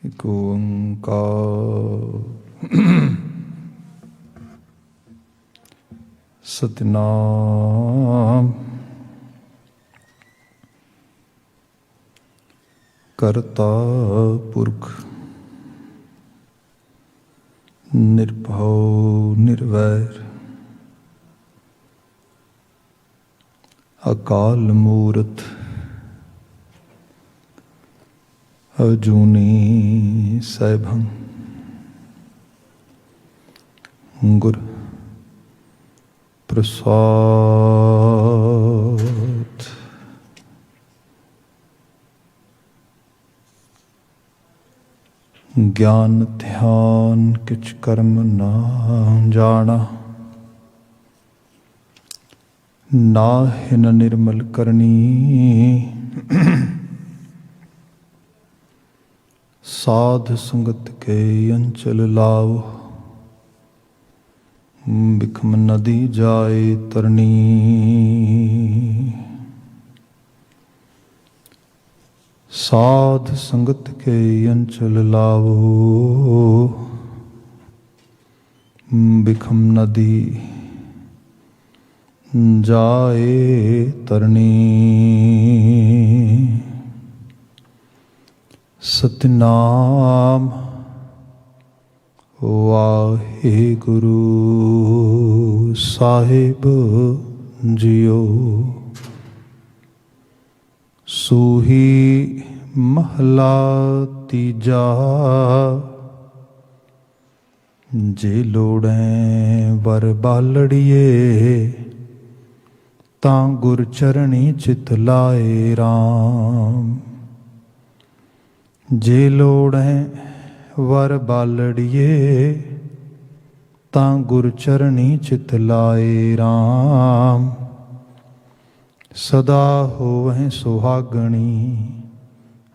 ਇੱਕ ਓੰਕਾਰ ਸਤਿਨਾਮ ਕਰਤਾ ਪੁਰਖ ਨਿਰਭਉ ਨਿਰਵੈਰ ਅਕਾਲ ਮੂਰਤ ਅਜੂਨੀ ਸੈਭੰ ਗੁਰ ਪ੍ਰਸਾਦ। ਗਿਆਨ ਧਿਆਨ ਕਿਛ ਕਰਮ ਨਾ ਜਾਣਾ, ਨਾਹਿ ਨ ਨਿਰਮਲ ਕਰਨੀ। ਸਾਧ ਸੰਗਤ ਕੇ ਅੰਚਲ ਲਾਓ, ਬਿਖਮ ਨਦੀ ਜਾਏ ਤਰਨੀ। ਸਾਧ ਸੰਗਤ ਕੇ ਅੰਚਲ ਲਾਓ, ਬਿਖਮ ਨਦੀ ਜਾਏ ਤਰਨੀ। ਸਤਿਨਾਮ ਵਾਹਿਗੁਰੂ ਸਾਹਿਬ ਜੀਓ। ਸੂਹੀ ਮਹਲਾ ਤੀਜਾ, ਜੇ ਲੋੜੈ ਵਰ ਬਾਲੜੀਏ, ਤਾਂ ਗੁਰ ਚਰਣੀ ਚਿਤ ਲਾਏ ਰਾਮ। ਜੇ ਲੋੜੈ ਵਰ ਬਾਲੜੀਏ, ਤਾਂ ਗੁਰ ਚਰਣੀ ਚਿਤ ਲਾਏ ਰਾਮ। ਸਦਾ ਹੋਵੈ ਸੁਹਾਗਣੀ,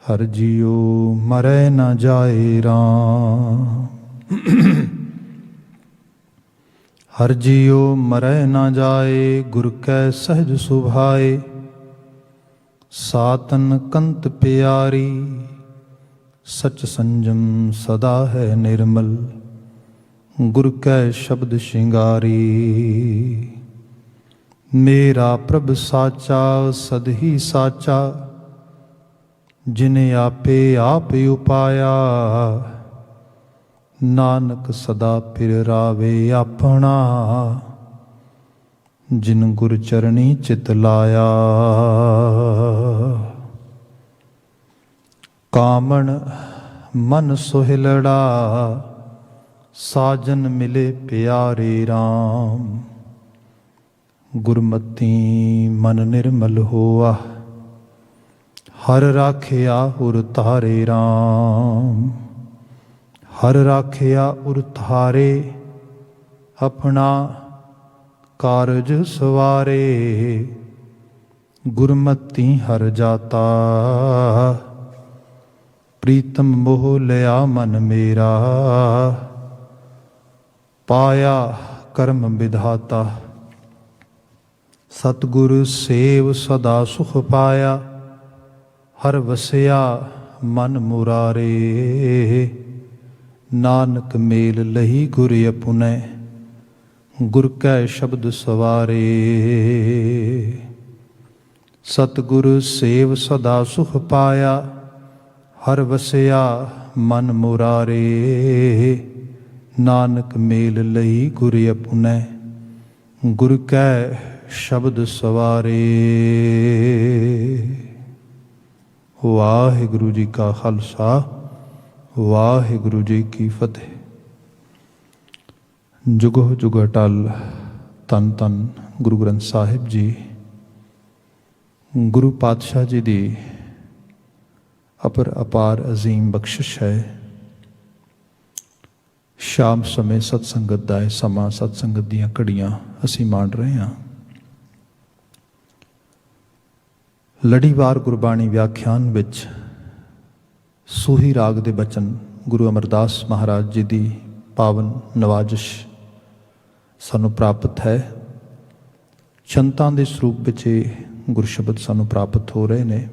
ਹਰਿ ਜੀਉ ਮਰੈ ਨ ਜਾਏ ਰਾਮ। ਹਰਿ ਜੀਉ ਮਰੈ ਨ ਜਾਏ, ਗੁਰ ਕੈ ਸਹਿਜ ਸੁਭਾਏ। ਸਾਤਨ ਕੰਤ ਪਿਆਰੀ, ਸਚ ਸੰਜਮ ਸਦਾ ਹੈ ਨਿਰਮਲ। ਗੁਰ ਕੈ ਸ਼ਬਦ ਸ਼ਿੰਗਾਰੀ, ਮੇਰਾ ਪ੍ਰਭ ਸਾਚਾ ਸਦ ਹੀ ਸਾਚਾ। ਜਿਨੇ ਆਪੇ ਆਪ ਉਪਾਇਆ, ਨਾਨਕ ਸਦਾ ਫਿਰ ਰਾਵੇ ਆਪਣਾ। ਜਿਨ ਗੁਰ ਚਰਣੀ ਚਿਤ ਲਾਇਆ, ਕਾਮਣ ਮਨ ਸੁਹਿਲੜਾ। ਸਾਜਨ ਮਿਲੇ ਪਿਆਰੇ ਰਾਮ, ਗੁਰਮਤਿ ਮਨ ਨਿਰਮਲ ਹੋਆ। ਹਰ ਰਾਖਿਆ ਉਰ ਧਾਰੇ ਰਾਮ, ਹਰ ਰਾਖਿਆ ਉਰ ਧਾਰੇ। ਆਪਣਾ ਕਾਰਜ ਸਵਾਰੇ, ਗੁਰਮਤਿ ਹਰ ਜਾਤਾ। ਪ੍ਰੀਤਮ ਮੋਹ ਲਿਆ ਮਨ ਮੇਰਾ, ਪਾਇਆ ਕਰਮ ਵਿਧਾਤਾ। ਸਤਿਗੁਰ ਸੇਵ ਸਦਾ ਸੁਖ ਪਾਇਆ, ਹਰ ਵਸਿਆ ਮਨ ਮੁਰਾਰੇ। ਨਾਨਕ ਮੇਲ ਲਹੀ ਗੁਰ ਅਪੁਨੈ, ਗੁਰ ਕੈ ਸ਼ਬਦ ਸਵਾਰੇ। ਸਤਿਗੁਰ ਸੇਵ ਸਦਾ ਸੁਖ ਪਾਇਆ, ਹਰ ਵਸਿਆ ਮਨ ਮੁਰਾਰੇ। ਨਾਨਕ ਮੇਲ ਲਈ ਗੁਰ ਅਪੁਨੈ, ਗੁਰ ਕੈ ਸ਼ਬਦ ਸਵਾਰੇ। ਵਾਹਿਗੁਰੂ ਜੀ ਕਾ ਖਾਲਸਾ, ਵਾਹਿਗੁਰੂ ਜੀ ਕੀ ਫਤਿਹ। ਜੁਗੋ ਜੁਗ ਅਟਲ ਧੰਨ ਧੰਨ ਗੁਰੂ ਗ੍ਰੰਥ ਸਾਹਿਬ ਜੀ, ਗੁਰੂ ਪਾਤਸ਼ਾਹ ਜੀ ਦੀ ਅਪਾਰ ਅਜ਼ੀਮ ਬਖਸ਼ਿਸ਼ ਹੈ। ਸ਼ਾਮ ਸਮੇਂ ਸਤਸੰਗਤ ਦਾ ਇਹ ਸਮਾਂ, ਸਤਸੰਗਤ ਦੀਆਂ ਘੜੀਆਂ ਅਸੀਂ ਮਾਣ ਰਹੇ ਹਾਂ। ਲੜੀਵਾਰ ਗੁਰਬਾਣੀ ਵਿਆਖਿਆਨ ਵਿੱਚ ਸੂਹੀ ਰਾਗ ਦੇ ਬਚਨ ਗੁਰੂ ਅਮਰਦਾਸ ਮਹਾਰਾਜ ਜੀ ਦੀ ਪਾਵਨ ਨਵਾਜਿਸ਼ ਸਾਨੂੰ ਪ੍ਰਾਪਤ ਹੈ। ਚੰਤਾਂ ਦੇ ਸਰੂਪ ਵਿੱਚ ਇਹ ਗੁਰਸ਼ਬਦ ਸਾਨੂੰ ਪ੍ਰਾਪਤ ਹੋ ਰਹੇ ਨੇ।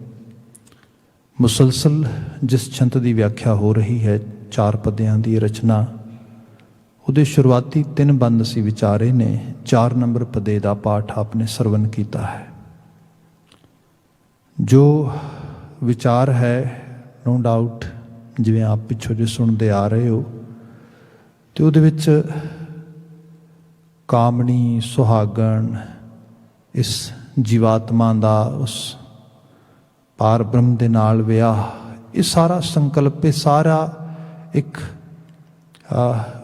ਮੁਸਲਸਲ ਜਿਸ ਛੰਤ ਦੀ ਵਿਆਖਿਆ ਹੋ ਰਹੀ ਹੈ, 4 ਪਦਿਆਂ ਦੀ ਰਚਨਾ, ਉਹਦੇ ਸ਼ੁਰੂਆਤੀ 3 ਬੰਦ ਅਸੀਂ ਵਿਚਾਰੇ ਨੇ। 4 ਨੰਬਰ ਪਦੇ ਦਾ ਪਾਠ ਆਪਨੇ ਸਰਵਨ ਕੀਤਾ ਹੈ। ਜੋ ਵਿਚਾਰ ਹੈ ਨੋ ਡਾਊਟ ਜਿਵੇਂ ਆਪ ਪਿੱਛੋਂ ਜੇ ਸੁਣਦੇ ਆ ਰਹੇ ਹੋ, ਤੇ ਉਹਦੇ ਵਿੱਚ ਕਾਮਣੀ, ਸੁਹਾਗਣ, ਇਸ ਜੀਵਾਤਮਾ ਦਾ ਉਸ ਪਾਰ ਬ੍ਰਹਮ ਦੇ ਨਾਲ ਵਿਆਹ, ਇਹ ਸਾਰਾ ਸੰਕਲਪ, ਇਹ ਸਾਰਾ ਇੱਕ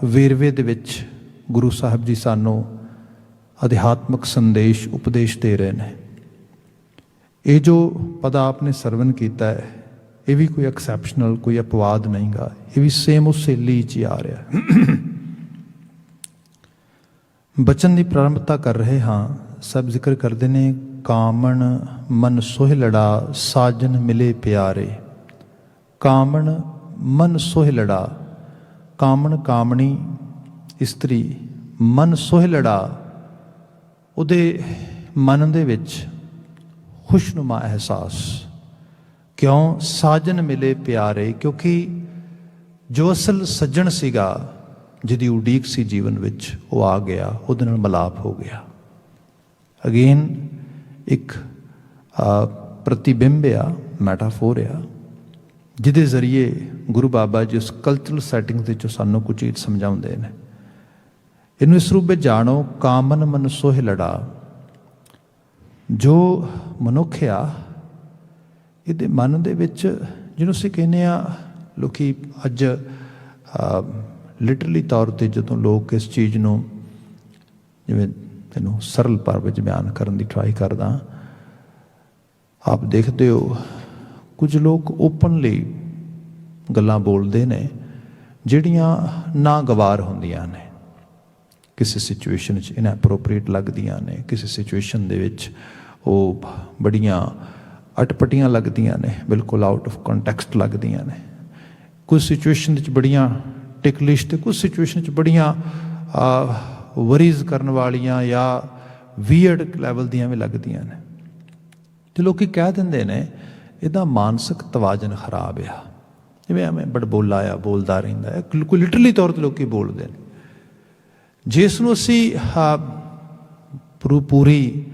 ਵੇਰਵੇ ਦੇ ਵਿੱਚ ਗੁਰੂ ਸਾਹਿਬ ਜੀ ਸਾਨੂੰ ਅਧਿਆਤਮਕ ਸੰਦੇਸ਼ ਉਪਦੇਸ਼ ਦੇ ਰਹੇ ਨੇ। ਇਹ ਜੋ ਪਦ ਆਪਨੇ ਸਰਵਨ ਕੀਤਾ ਹੈ, ਇਹ ਵੀ ਕੋਈ ਐਕਸੈਪਸ਼ਨਲ, ਕੋਈ ਅਪਵਾਦ ਨਹੀਂ ਗਾ, ਇਹ ਵੀ ਸੇਮ ਉਸ ਸੇਲੀ 'ਚ ਹੀ ਆ ਰਿਹਾ। ਬਚਨ ਦੀ ਪ੍ਰਾਰੰਭਤਾ ਕਰ ਰਹੇ ਹਾਂ। ਸਭ ਜ਼ਿਕਰ ਕਰਦੇ ਨੇ, ਕਾਮਣ ਮਨ ਸੋਹਿ ਲੜਾ, ਸਾਜਨ ਮਿਲੇ ਪਿਆਰੇ। ਕਾਮਣ ਮਨ ਸੋਹਿ ਲੜਾ, ਕਾਮਣ ਕਾਮਣੀ ਇਸਤਰੀ, ਮਨ ਸੋਹਿ ਲੜਾ, ਉਹਦੇ ਮਨ ਦੇ ਵਿੱਚ ਖੁਸ਼ਨੁਮਾ ਅਹਿਸਾਸ। ਕਿਉਂ? ਸਾਜਨ ਮਿਲੇ ਪਿਆਰੇ, ਕਿਉਂਕਿ ਜੋ ਅਸਲ ਸੱਜਣ ਸੀਗਾ, ਜਿਹਦੀ ਉਡੀਕ ਸੀ ਜੀਵਨ ਵਿੱਚ, ਉਹ ਆ ਗਿਆ, ਉਹਦੇ ਨਾਲ ਮਿਲਾਪ ਹੋ ਗਿਆ। ਅਗੇਨ ਇੱਕ ਪ੍ਰਤੀਬਿੰਬ ਆ, ਮੈਟਾਫੋਰ ਆ, ਜਿਹਦੇ ਜ਼ਰੀਏ ਗੁਰੂ ਬਾਬਾ ਜੀ ਉਸ ਕਲਚਰਲ ਸੈਟਿੰਗ ਦੇ ਵਿੱਚੋਂ ਸਾਨੂੰ ਕੁਝ ਚੀਜ਼ ਸਮਝਾਉਂਦੇ ਨੇ। ਇਹਨੂੰ ਇਸ ਰੂਪ ਵਿੱਚ ਜਾਣੋ, ਕਾਮਨ ਮਨ ਸੋਹਿ ਲੜਾ। ਜੋ ਮਨੁੱਖ ਆ, ਇਹਦੇ ਮਨ ਦੇ ਵਿੱਚ, ਜਿਹਨੂੰ ਅਸੀਂ ਕਹਿੰਦੇ ਆ, ਲੋਕੀ ਅੱਜ ਲਿਟਰਲੀ ਤੌਰ 'ਤੇ ਜਦੋਂ ਲੋਕ ਇਸ ਚੀਜ਼ ਨੂੰ, ਜਿਵੇਂ ਤੈਨੂੰ ਸਰਲ ਭਾਵ ਵਿੱਚ ਬਿਆਨ ਕਰਨ ਦੀ ਟਰਾਈ ਕਰਦਾ, ਆਪ ਦੇਖਦੇ ਹੋ ਕੁਝ ਲੋਕ ਓਪਨਲੀ ਗੱਲਾਂ ਬੋਲਦੇ ਨੇ ਜਿਹੜੀਆਂ ਨਾ ਗਵਾਰ ਹੁੰਦੀਆਂ ਨੇ, ਕਿਸੇ ਸਿਚੁਏਸ਼ਨ 'ਚ ਇਨਐਪਰੋਪਰੀਏਟ ਲੱਗਦੀਆਂ ਨੇ, ਕਿਸੇ ਸਿਚੁਏਸ਼ਨ ਦੇ ਵਿੱਚ ਉਹ ਬੜੀਆਂ ਅਟਪਟੀਆਂ ਲੱਗਦੀਆਂ ਨੇ, ਬਿਲਕੁਲ ਆਊਟ ਆਫ ਕੰਟੈਕਸਟ ਲੱਗਦੀਆਂ ਨੇ। ਕੁਝ ਸਿਚੁਏਸ਼ਨ ਵਿੱਚ ਬੜੀਆਂ ਟਿਕਲਿਸ਼, ਤੇ ਕੁਝ ਸਿਚੁਏਸ਼ਨ 'ਚ ਬੜੀਆਂ ਵਰੀਜ਼ ਕਰਨ ਵਾਲੀਆਂ ਜਾਂ ਵੀਅਰਡ ਲੈਵਲ ਦੀਆਂ ਵੀ ਲੱਗਦੀਆਂ ਨੇ। ਤੇ ਲੋਕੀ ਕਹਿ ਦਿੰਦੇ ਨੇ ਇਹਦਾ ਮਾਨਸਿਕ ਤਵਾਜ਼ਨ ਖਰਾਬ ਆ, ਜਿਵੇਂ ਐਵੇਂ ਬੜਬੋਲਾ ਆ, ਬੋਲਦਾ ਰਹਿੰਦਾ ਹੈ। ਕੋਈ ਲਿਟਰਲੀ ਤੌਰ 'ਤੇ ਲੋਕੀ ਬੋਲਦੇ ਨੇ। ਜਿਸ ਨੂੰ ਅਸੀਂ ਪੂਰੀ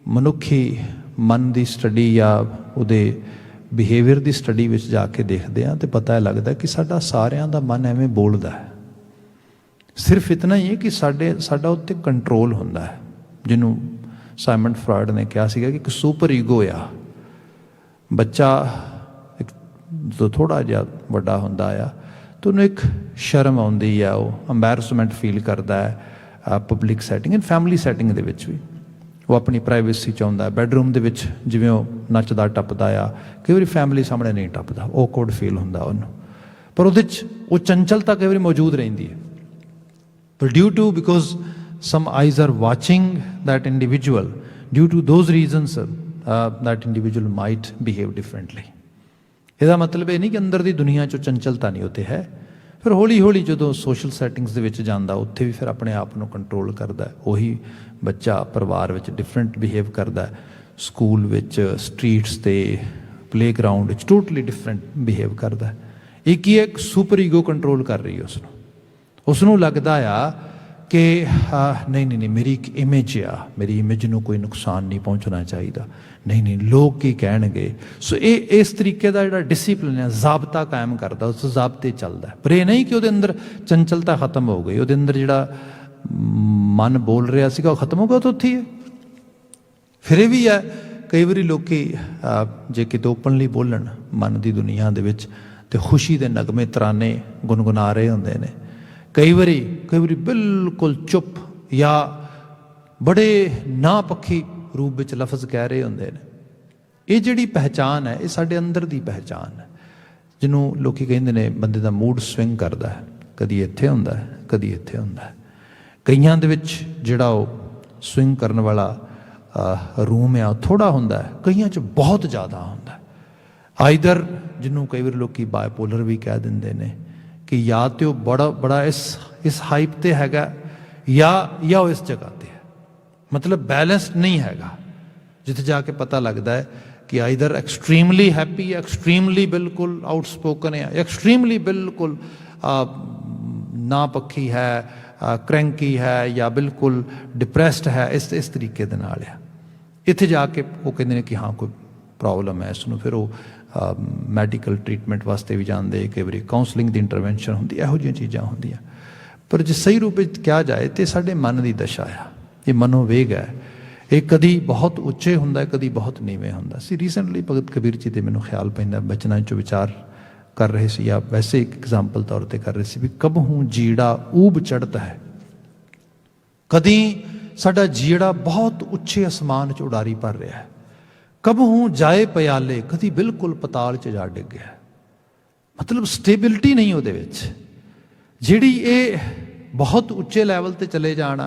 ਮਨੁੱਖੀ ਮਨ ਦੀ ਸਟੱਡੀ ਜਾਂ ਉਹਦੇ ਬਿਹੇਵੀਅਰ ਦੀ ਸਟੱਡੀ ਵਿੱਚ ਜਾ ਕੇ ਦੇਖਦੇ ਹਾਂ, ਤੇ ਪਤਾ ਲੱਗਦਾ ਕਿ ਸਾਡਾ ਸਾਰਿਆਂ ਦਾ ਮਨ ਐਵੇਂ ਬੋਲਦਾ ਹੈ। ਸਿਰਫ ਇਤਨਾ ਹੀ ਹੈ ਕਿ ਸਾਡਾ ਉੱਤੇ ਕੰਟਰੋਲ ਹੁੰਦਾ ਹੈ, ਜਿਹਨੂੰ ਸਾਈਮਨ ਫਰਾਇਡ ਨੇ ਕਿਹਾ ਸੀਗਾ ਕਿ ਇੱਕ ਸੁਪਰ ਈਗੋ ਆ। ਬੱਚਾ ਜਦੋਂ ਥੋੜ੍ਹਾ ਜਿਹਾ ਵੱਡਾ ਹੁੰਦਾ ਆ, ਤਾਂ ਉਹਨੂੰ ਇੱਕ ਸ਼ਰਮ ਆਉਂਦੀ ਆ, ਉਹ ਅੰਬੈਰਸਮੈਂਟ ਫੀਲ ਕਰਦਾ ਹੈ public setting and family setting ਦੇ ਵਿੱਚ ਵੀ। ਉਹ ਆਪਣੀ ਪ੍ਰਾਈਵੇਸੀ ਚਾਹੁੰਦਾ। ਬੈਡਰੂਮ ਦੇ ਵਿੱਚ ਜਿਵੇਂ ਉਹ ਨੱਚਦਾ ਟੱਪਦਾ ਆ, ਕਈ ਵਾਰੀ ਫੈਮਿਲੀ ਸਾਹਮਣੇ ਨਹੀਂ ਟੱਪਦਾ, ਔਕਵਰਡ ਫੀਲ ਹੁੰਦਾ ਉਹਨੂੰ, ਪਰ ਉਹਦੇ 'ਚ ਉਹ ਚੰਚਲਤਾ ਕਈ ਵਾਰੀ ਮੌਜੂਦ ਰਹਿੰਦੀ ਹੈ। ਪਰ because some eyes are watching that individual, due to those reasons that individual might behave differently. ਇਹਦਾ ਮਤਲਬ ਇਹ ਨਹੀਂ ਕਿ ਅੰਦਰ ਦੀ ਦੁਨੀਆ 'ਚੋਂ ਚੰਚਲਤਾ ਨਹੀਂ ਉੱਥੇ ਹੈ। ਫਿਰ ਹੌਲੀ ਹੌਲੀ ਜਦੋਂ ਸੋਸ਼ਲ ਸੈਟਿੰਗਸ ਦੇ ਵਿੱਚ ਜਾਂਦਾ, ਉੱਥੇ ਵੀ ਫਿਰ ਆਪਣੇ ਆਪ ਨੂੰ ਕੰਟਰੋਲ ਕਰਦਾ। ਉਹੀ ਬੱਚਾ ਪਰਿਵਾਰ ਵਿੱਚ ਡਿਫਰੈਂਟ ਬਿਹੇਵ ਕਰਦਾ, ਸਕੂਲ ਵਿੱਚ, ਸਟਰੀਟਸ 'ਤੇ, ਪਲੇਗਰਾਊਂਡ ਵਿੱਚ ਟੋਟਲੀ ਡਿਫਰੈਂਟ ਬਿਹੇਵ ਕਰਦਾ। ਇਹ ਕੀ ਹੈ? ਇੱਕ ਸੁਪਰ ਈਗੋ ਕੰਟਰੋਲ ਕਰ ਰਹੀ ਹੈ ਉਸਨੂੰ ਲੱਗਦਾ ਆ ਕਿ ਨਹੀਂ ਮੇਰੀ ਇੱਕ ਇਮੇਜ ਆ, ਮੇਰੀ ਇਮੇਜ ਨੂੰ ਕੋਈ ਨੁਕਸਾਨ ਨਹੀਂ ਪਹੁੰਚਣਾ ਚਾਹੀਦਾ, ਨਹੀਂ ਲੋਕ ਕੀ ਕਹਿਣਗੇ। ਸੋ ਇਹ ਇਸ ਤਰੀਕੇ ਦਾ ਜਿਹੜਾ ਡਿਸਿਪਲਿਨ ਹੈ, ਜ਼ਾਬਤਾ ਕਾਇਮ ਕਰਦਾ, ਉਸ ਜ਼ਾਬਤੇ ਚੱਲਦਾ। ਪਰ ਇਹ ਨਹੀਂ ਕਿ ਉਹਦੇ ਅੰਦਰ ਚੰਚਲਤਾ ਖਤਮ ਹੋ ਗਈ, ਉਹਦੇ ਅੰਦਰ ਜਿਹੜਾ ਮਨ ਬੋਲ ਰਿਹਾ ਸੀਗਾ ਉਹ ਖਤਮ ਹੋ ਗਿਆ, ਉਹ ਤਾਂ ਉੱਥੇ ਹੀ ਹੈ। ਫਿਰ ਇਹ ਵੀ ਹੈ, ਕਈ ਵਾਰੀ ਲੋਕੀ ਜੇ ਕਿਤੇ ਓਪਨਲੀ ਬੋਲਣ ਮਨ ਦੀ ਦੁਨੀਆ ਦੇ ਵਿੱਚ, ਤੇ ਖੁਸ਼ੀ ਦੇ ਨਗਮੇ ਤਰਾਨੇ ਗੁਨਗੁਨਾ ਰਹੇ ਹੁੰਦੇ ਨੇ। ਕਈ ਵਾਰੀ ਬਿਲਕੁਲ ਚੁੱਪ ਜਾਂ ਬੜੇ ਨਾ ਪੱਖੀ ਰੂਪ ਵਿੱਚ ਲਫ਼ਜ਼ ਕਹਿ ਰਹੇ ਹੁੰਦੇ ਨੇ। ਇਹ ਜਿਹੜੀ ਪਹਿਚਾਨ ਹੈ, ਇਹ ਸਾਡੇ ਅੰਦਰ ਦੀ ਪਹਿਚਾਨ ਹੈ, ਜਿਹਨੂੰ ਲੋਕੀ ਕਹਿੰਦੇ ਨੇ ਬੰਦੇ ਦਾ ਮੂਡ ਸਵਿੰਗ ਕਰਦਾ ਹੈ, ਕਦੀ ਇੱਥੇ ਹੁੰਦਾ ਹੈ, ਕਦੀ ਇੱਥੇ ਹੁੰਦਾ ਹੈ। ਕਈਆਂ ਦੇ ਵਿੱਚ ਜਿਹੜਾ ਉਹ ਸਵਿੰਗ ਕਰਨ ਵਾਲਾ ਰੂਮ ਆ, ਉਹ ਥੋੜ੍ਹਾ ਹੁੰਦਾ ਹੈ, ਕਈਆਂ 'ਚ ਬਹੁਤ ਜ਼ਿਆਦਾ ਹੁੰਦਾ ਹੈ। ਆਈਦਰ ਜਿਹਨੂੰ ਕਈ ਵਾਰ ਲੋਕੀ ਬਾਇਪੋਲਰ ਵੀ ਕਹਿ ਦਿੰਦੇ ਨੇ, ਕਿ ਜਾਂ ਤਾਂ ਉਹ ਬੜਾ ਇਸ ਹਾਈਪ 'ਤੇ ਹੈਗਾ, ਜਾਂ ਉਹ ਇਸ ਜਗ੍ਹਾ 'ਤੇ ਹੈ। ਮਤਲਬ ਬੈਲੈਂਸਡ ਨਹੀਂ ਹੈਗਾ, ਜਿੱਥੇ ਜਾ ਕੇ ਪਤਾ ਲੱਗਦਾ ਹੈ कि आइदर एक्सट्रीमली हैप्पी है, एक्सट्रीमली बिल्कुल आउटस्पोकन है, एक्सट्रीमली बिल्कुल ना पक्षी है, क्रैंकी है, या बिल्कुल डिप्रैसड है। इस तरीके दे नाल है। इत्थे जाके वो कहते हैं कि हाँ कोई प्रॉब्लम है, इसनूं फिर वो मैडिकल ट्रीटमेंट वास्ते भी जाते, कई बार काउंसलिंग की इंटरवेंशन होंदी, इहो जिहियां चीज़ां होंदियां। पर जे सही रूप में कहा जाए तो साडे मन की दशा आ, ये मनोवेग है, ये कदी बहुत उच्चे हुंदा, कदी बहुत नीवें हुंदा। सी रीसेंटली भगत कबीर जी दे मैनूं ख्याल पैंदा, बचनां चों विचार कर रहे सी, या वैसे एक एग्जाम्पल तौर पर कर रहे सी भी कबहूँ जीड़ा ऊब चढ़ता है, कदी साडा जीड़ा बहुत उच्चे आसमान च उडारी भर रहा है, कबहूँ जाए प्याले, कदी बिल्कुल पताल च जा डिग गया। मतलब स्टेबिलिटी नहीं उहदे विच, जिहड़ी ये बहुत उच्चे लैवल ते चले जाना।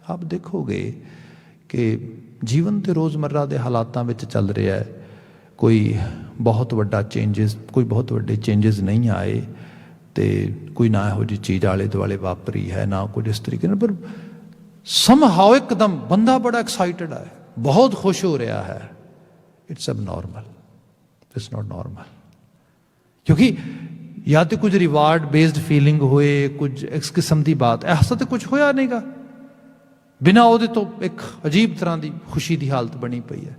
आप देखोगे कि जीवन तो रोज़मर्रा के हालातों में चल रहा है, कोई बहुत वड्डा चेंजिस, कोई बहुत वड्डे चेंजिस नहीं आए, तो कोई ना इहो जी चीज़ आले दुआले वापरी है, ना कुछ इस तरीके नाल, पर समहाउ एकदम बंदा बड़ा एक्साइटेड है, बहुत खुश हो रहा है। इट्स अब नॉर्मल, इट्स नॉट नॉर्मल। क्योंकि या तो कुछ रिवार्ड बेस्ड फीलिंग होए, कुछ इस किस्म की बात, ऐसा तो कुछ होया नहीं गा, बिना वो तो एक अजीब तरह की खुशी की हालत बनी पई है।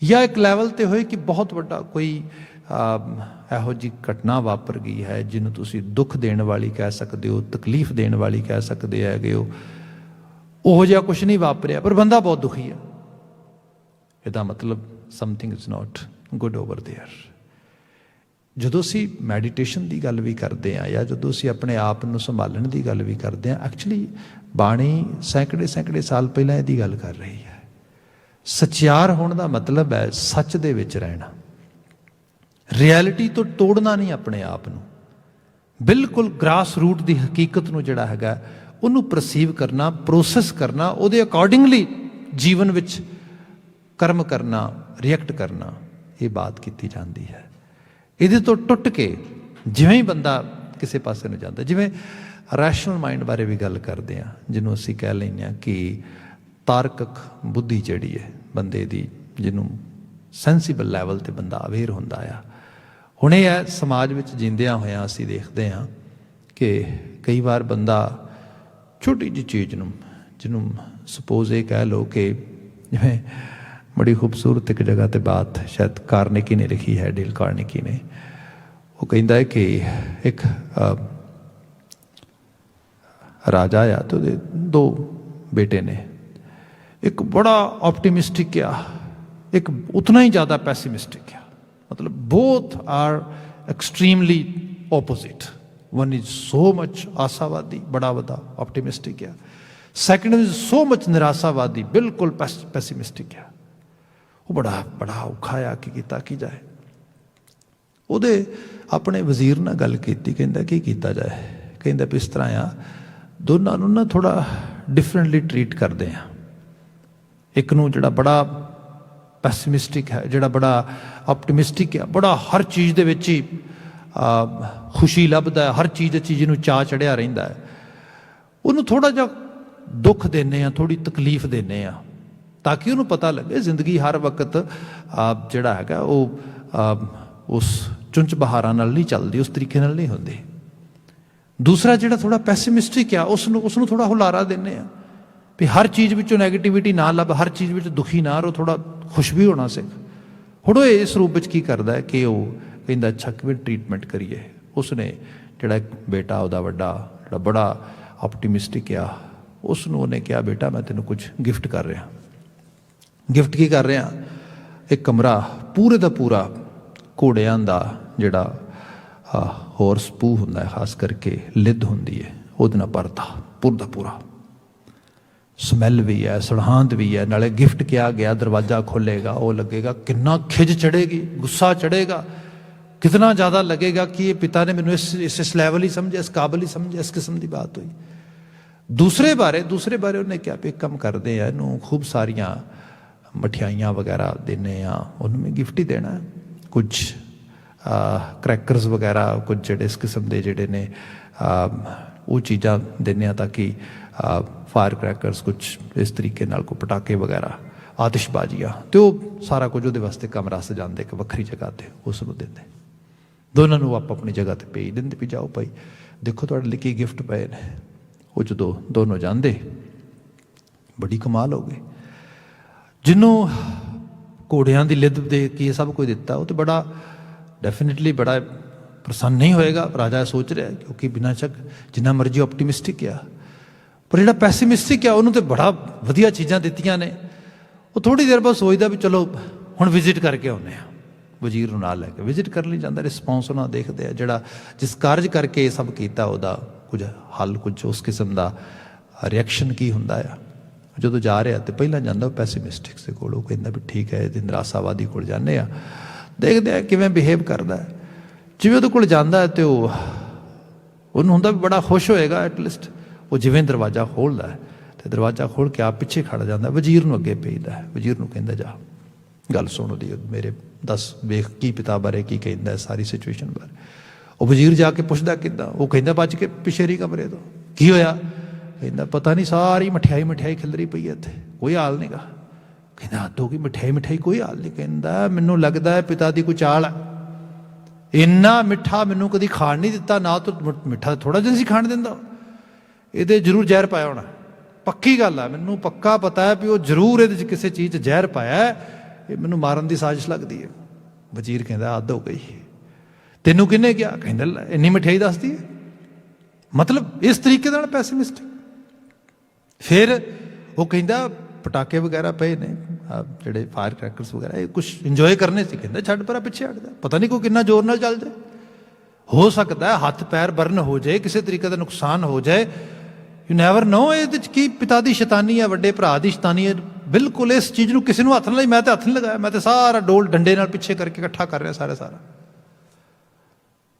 या एक लैवल तो होए कि बहुत वड्डा कोई इहो जी घटना वापर गई है जिन्हों तुसी दुख देने वाली कह सकते हो, तकलीफ देने वाली कह सकते है हो, उहो जिहा कुछ नहीं वापरिया, पर बंदा बहुत दुखी है। इसदा मतलब something is not good over there. ਜਦੋਂ ਅਸੀਂ ਮੈਡੀਟੇਸ਼ਨ ਦੀ ਗੱਲ ਵੀ ਕਰਦੇ ਹਾਂ, ਜਾਂ ਜਦੋਂ ਅਸੀਂ ਆਪਣੇ ਆਪ ਨੂੰ ਸੰਭਾਲਣ ਦੀ ਗੱਲ ਵੀ ਕਰਦੇ ਹਾਂ, ਐਕਚੁਅਲੀ ਬਾਣੀ ਸੈਂਕੜੇ ਸਾਲ ਪਹਿਲਾਂ ਇਹਦੀ ਗੱਲ ਕਰ ਰਹੀ ਹੈ। ਸਚਿਆਰ ਹੋਣ ਦਾ ਮਤਲਬ ਹੈ ਸੱਚ ਦੇ ਵਿੱਚ ਰਹਿਣਾ, ਰਿਐਲਿਟੀ ਤੋਂ ਤੋੜਨਾ ਨਹੀਂ ਆਪਣੇ ਆਪ ਨੂੰ, ਬਿਲਕੁਲ ਗ੍ਰਾਸ ਰੂਟ ਦੀ ਹਕੀਕਤ ਨੂੰ ਜਿਹੜਾ ਹੈਗਾ ਉਹਨੂੰ ਪਰਸੀਵ ਕਰਨਾ, ਪ੍ਰੋਸੈਸ ਕਰਨਾ, ਉਹਦੇ ਅਕੋਰਡਿੰਗਲੀ ਜੀਵਨ ਵਿੱਚ ਕਰਮ ਕਰਨਾ, ਰਿਐਕਟ ਕਰਨਾ, ਇਹ ਬਾਤ ਕੀਤੀ ਜਾਂਦੀ ਹੈ। ਇਹਦੇ ਤੋਂ ਟੁੱਟ ਕੇ ਜਿਵੇਂ ਹੀ ਬੰਦਾ ਕਿਸੇ ਪਾਸੇ ਨੂੰ ਜਾਂਦਾ, ਜਿਵੇਂ ਰੈਸ਼ਨਲ ਮਾਈਂਡ ਬਾਰੇ ਵੀ ਗੱਲ ਕਰਦੇ ਹਾਂ, ਜਿਹਨੂੰ ਅਸੀਂ ਕਹਿ ਲੈਂਦੇ ਹਾਂ ਕਿ ਤਾਰਕਿਕ ਬੁੱਧੀ ਜਿਹੜੀ ਹੈ ਬੰਦੇ ਦੀ, ਜਿਹਨੂੰ ਸੈਂਸੀਬਲ ਲੈਵਲ 'ਤੇ ਬੰਦਾ ਅਵੇਅਰ ਹੁੰਦਾ ਆ। ਹੁਣ ਇਹ ਹੈ ਸਮਾਜ ਵਿੱਚ ਜਿੰਦਿਆਂ ਹੋਇਆਂ ਅਸੀਂ ਦੇਖਦੇ ਹਾਂ ਕਿ ਕਈ ਵਾਰ ਬੰਦਾ ਛੋਟੀ ਜਿਹੀ ਚੀਜ਼ ਨੂੰ, ਜਿਹਨੂੰ ਸਪੋਜ਼ ਇਹ ਕਹਿ ਲਓ ਕਿ ਜਿਵੇਂ बड़ी खूबसूरत एक जगह पर बात शायद कार्नेगी ने लिखी है, डेल कार्नेगी ने, वो कहता है कि एक राजा आ तो दो बेटे ने, एक बड़ा ऑप्टिमिस्टिक आ, एक उतना ही ज़्यादा पैसिमिस्टिक आ। मतलब both are extremely opposite. One is so much आशावादी, बड़ा वड्डा ऑप्टिमिस्टिक आ, सैकेंड इज सो मच निराशावादी, बिल्कुल पैसिमिस्टिक आ। वो बड़ा औखा आ कि कीता की जाए। ਉਹਦੇ ਆਪਣੇ ਵਜ਼ੀਰ ਨਾਲ ਗੱਲ ਕੀਤੀ, ਕਹਿੰਦਾ ਕੀ ਕੀਤਾ ਜਾਏ, ਕਹਿੰਦਾ ਵੀ ਇਸ ਤਰ੍ਹਾਂ ਆ, ਦੋਨਾਂ ਨੂੰ ਨਾ ਥੋੜਾ ਡਿਫਰੈਂਟਲੀ ਟਰੀਟ ਕਰਦੇ ਆ। ਇੱਕ ਨੂੰ ਜਿਹੜਾ ਬੜਾ ਪੈਸਿਮਿਸਟਿਕ ਹੈ, ਜਿਹੜਾ ਬੜਾ ਆਪਟਿਮਿਸਟਿਕ ਆ, ਬੜਾ ਹਰ ਚੀਜ਼ ਦੇ ਵਿੱਚ ਹੀ ਖੁਸ਼ੀ ਲੱਭਦਾ, ਹਰ ਚੀਜ਼ 'ਚ ਜਿਹਨੂੰ ਚਾਅ ਚੜਿਆ ਰਹਿੰਦਾ ਹੈ, ਉਹਨੂੰ ਥੋੜਾ ਜਿਹਾ ਦੁੱਖ ਦਿੰਦੇ ਆ, ਥੋੜੀ ਤਕਲੀਫ ਦਿੰਦੇ ਆ, ਤਾਂ ਕਿ ਉਹਨੂੰ ਪਤਾ ਲੱਗੇ ਜ਼ਿੰਦਗੀ ਹਰ ਵਕਤ ਜਿਹੜਾ ਹੈਗਾ ਉਹ ਉਸ ਚੁੰਚ ਬਹਾਰਾਂ ਨਾਲ ਨਹੀਂ ਚੱਲਦੀ, ਉਸ ਤਰੀਕੇ ਨਾਲ ਨਹੀਂ ਹੁੰਦੀ। ਦੂਸਰਾ ਜਿਹੜਾ ਥੋੜਾ ਪੈਸਿਮਿਸਟਿਕ ਆ, ਉਸਨੂੰ ਥੋੜਾ ਹੁਲਾਰਾ ਦਿੰਦੇ ਆ ਵੀ ਹਰ ਚੀਜ਼ ਵਿੱਚੋਂ ਨੈਗੇਟਿਵਿਟੀ ਨਾ ਲੱਭ, ਹਰ ਚੀਜ਼ ਵਿੱਚ ਦੁਖੀ ਨਾ ਰਹੋ, ਥੋੜਾ ਖੁਸ਼ ਵੀ ਹੋਣਾ ਸਿੱਖ। ਹੁਣ ਉਹ ਇਸ ਰੂਪ ਵਿੱਚ ਕੀ ਕਰਦਾ ਹੈ ਕਿ ਉਹ ਕਹਿੰਦਾ ਅੱਛਾ ਕਿਵੇਂ ਟਰੀਟਮੈਂਟ ਕਰੀਏ। ਉਸਨੇ ਜਿਹੜਾ ਇੱਕ ਬੇਟਾ ਉਹਦਾ ਵੱਡਾ, ਜਿਹੜਾ ਬੜਾ ਆਪਟੀਮਿਸਟਿਕ ਆ, ਉਸਨੂੰ ਉਹਨੇ ਕਿਹਾ ਬੇਟਾ ਮੈਂ ਤੈਨੂੰ ਕੁਝ ਗਿਫਟ ਕਰ ਰਿਹਾ। ਗਿਫਟ ਕੀ ਕਰ ਰਿਹਾ? ਇੱਕ ਕਮਰਾ ਪੂਰੇ ਦਾ ਪੂਰਾ ਘੋੜਿਆਂ ਦਾ ਜਿਹੜਾ ਹੌਰਸ ਪੂ ਹੁੰਦਾ, ਖਾਸ ਕਰਕੇ ਲਿੱਦ ਹੁੰਦੀ ਹੈ, ਉਹਦੇ ਨਾਲ ਭਰਤਾ ਪੂਰਾ ਦਾ ਪੂਰਾ। ਸਮੈਲ ਵੀ ਹੈ, ਸਰਹੰਦ ਵੀ ਹੈ, ਨਾਲੇ ਗਿਫਟ ਕਿਹਾ ਗਿਆ ਦਰਵਾਜ਼ਾ ਖੋਲੇਗਾ ਉਹ ਲੱਗੇਗਾ ਕਿੰਨਾ ਖਿਜ ਚੜੇਗੀ, ਗੁੱਸਾ ਚੜੇਗਾ, कितना ज़्यादा लगेगा कि ये पिता ने मैंने इस लेवल ही समझे, इस काबिल ही समझे, इस किस्म की बात हुई। दूसरे बारे उन्हें क्या पे कम कर दे, इनू खूब सारिया मठियाइयाँ वगैरह देने, उन्होंने गिफ्ट ही देना, कुछ क्रैकरस वगैरह, कुछ जेडे इस किस्म के जेडे ने वो चीज़ां देने, ताकि फायर क्रैकरस कुछ इस तरीके नाल को पटाके वगैरह आतिशबाजियाँ, तो सारा कुछ वो वास्ते कमरा सजाते एक वक्री जगह पर उसनों देंगे। दोनों को आप अपनी जगह पर भेज देंगे भी जाओ भाई देखो तुहाडे लई की गिफ्ट पे ने। वो जो दोनों जाते बड़ी कमाल हो गई। जिन्हों घोड़ियां की लिद दे के सब कुछ दिता वो तो बड़ा डेफिनेटली बड़ा प्रसन्न नहीं होएगा। राजा सोच रहा है क्योंकि बिना शक जिन्ना मर्जी ऑप्टीमिस्टिक आ, पर जो पैसीमिस्टिक आ उन्होंने तो बड़ा वधिया चीज़ां दित्तियां ने। वो थोड़ी देर बाद सोचता भी चलो हुण विजिट करके आने। वजीर नूं नाल लैके विजिट करने जाता, रिस्पॉन्स उन्होंने देखते हैं जिहड़ा जिस कार्य करके सब किया उहदा कुछ हल कुछ उस किस्म का रिएक्शन की हुंदा है। जो जा रहा तो पहला जाता पैसीमिस्टिक्स के कोल, कहता भी ठीक है निराशावादी को जाने देखते हैं किवें बिहेव करता है। जिवें उहदे कोल जांदा है तो उन्होंने हुंदा भी बड़ा खुश होएगा एटलीस्ट। वो जिवें दरवाज़ा खोलता है तो दरवाज़ा खोल के आप पिछे खड़ा जाता, वजीर नूं अगे भेजदा है। वजीर नूं कहंदा जा गल सुण दी मेरे दस वेख की पिता बारे की कहंदा है सारी सिचुएशन बारे। वो वजीर जाके पुछदा किद्दां, वो कहंदा बच के पिछे रही कमरे तो की होया। कहंदा पता नहीं सारी मठियाई मठियाई खिलरी पई है इत्थे कोई हाल नहीं गा। कहंदा हद हो गई मठियाई मठियाई कोई हाल नहीं। कहंदा मैनूं लगदा है पिता दी कोई चाल है, इन्ना मिठा मैनूं कदी खाण नहीं दिता ना, तो मिठा थोड़ा जिहा सी खाण दिंदा, ਇਹਦੇ ਜ਼ਰੂਰ ਜ਼ਹਿਰ ਪਾਇਆ ਹੋਣਾ। ਪੱਕੀ ਗੱਲ ਆ ਮੈਨੂੰ ਪੱਕਾ ਪਤਾ ਹੈ ਵੀ ਉਹ ਜ਼ਰੂਰ ਇਹਦੇ 'ਚ ਕਿਸੇ ਚੀਜ਼ 'ਚ ਜ਼ਹਿਰ ਪਾਇਆ ਹੈ, ਇਹ ਮੈਨੂੰ ਮਾਰਨ ਦੀ ਸਾਜ਼ਿਸ਼ ਲੱਗਦੀ ਹੈ। ਵਜ਼ੀਰ ਕਹਿੰਦਾ ਹੱਦ ਹੋ ਗਈ, ਤੈਨੂੰ ਕਿਹਨੇ ਕਿਹਾ। ਕਹਿੰਦਾ ਇੰਨੀ ਮਠਿਆਈ ਦੱਸਦੀ ਹੈ। ਮਤਲਬ ਇਸ ਤਰੀਕੇ ਨਾਲ ਪੈਸੀਮਿਸਟਿਕ। ਫਿਰ ਉਹ ਕਹਿੰਦਾ ਪਟਾਕੇ ਵਗੈਰਾ ਪਏ ਨੇ ਜਿਹੜੇ ਫਾਇਰ ਕਰੈਕਰਸ ਵਗੈਰਾ ਇਹ ਕੁਛ ਇੰਜੋਏ ਕਰਨੇ ਸੀ। ਕਹਿੰਦਾ ਛੱਡ ਪਰਾਂ ਪਿੱਛੇ ਹਟ ਜਾ, ਪਤਾ ਨਹੀਂ ਕੋਈ ਕਿੰਨਾ ਜ਼ੋਰ ਨਾਲ ਚੱਲ ਜਾਏ, ਹੋ ਸਕਦਾ ਹੈ ਹੱਥ ਪੈਰ ਬਰਨ ਹੋ ਜਾਏ, ਕਿਸੇ ਤਰੀਕੇ ਦਾ ਨੁਕਸਾਨ ਹੋ ਜਾਏ। ਯੂ ਨੈਵਰ ਨੋ ਇਹਦੇ 'ਚ ਕੀ ਪਿਤਾ ਦੀ ਸ਼ੈਤਾਨੀ ਹੈ, ਵੱਡੇ ਭਰਾ ਦੀ ਸ਼ੈਤਾਨੀ ਹੈ। ਬਿਲਕੁਲ ਇਸ ਚੀਜ਼ ਨੂੰ ਕਿਸੇ ਨੂੰ ਹੱਥ ਨਾ ਲਾਈ। ਮੈਂ ਤਾਂ ਹੱਥ ਨਹੀਂ ਲਗਾਇਆ, ਮੈਂ ਤਾਂ ਸਾਰਾ ਡੋਲ ਡੰਡੇ ਨਾਲ ਪਿੱਛੇ ਕਰਕੇ ਇਕੱਠਾ ਕਰ ਰਿਹਾ ਸਾਰਾ।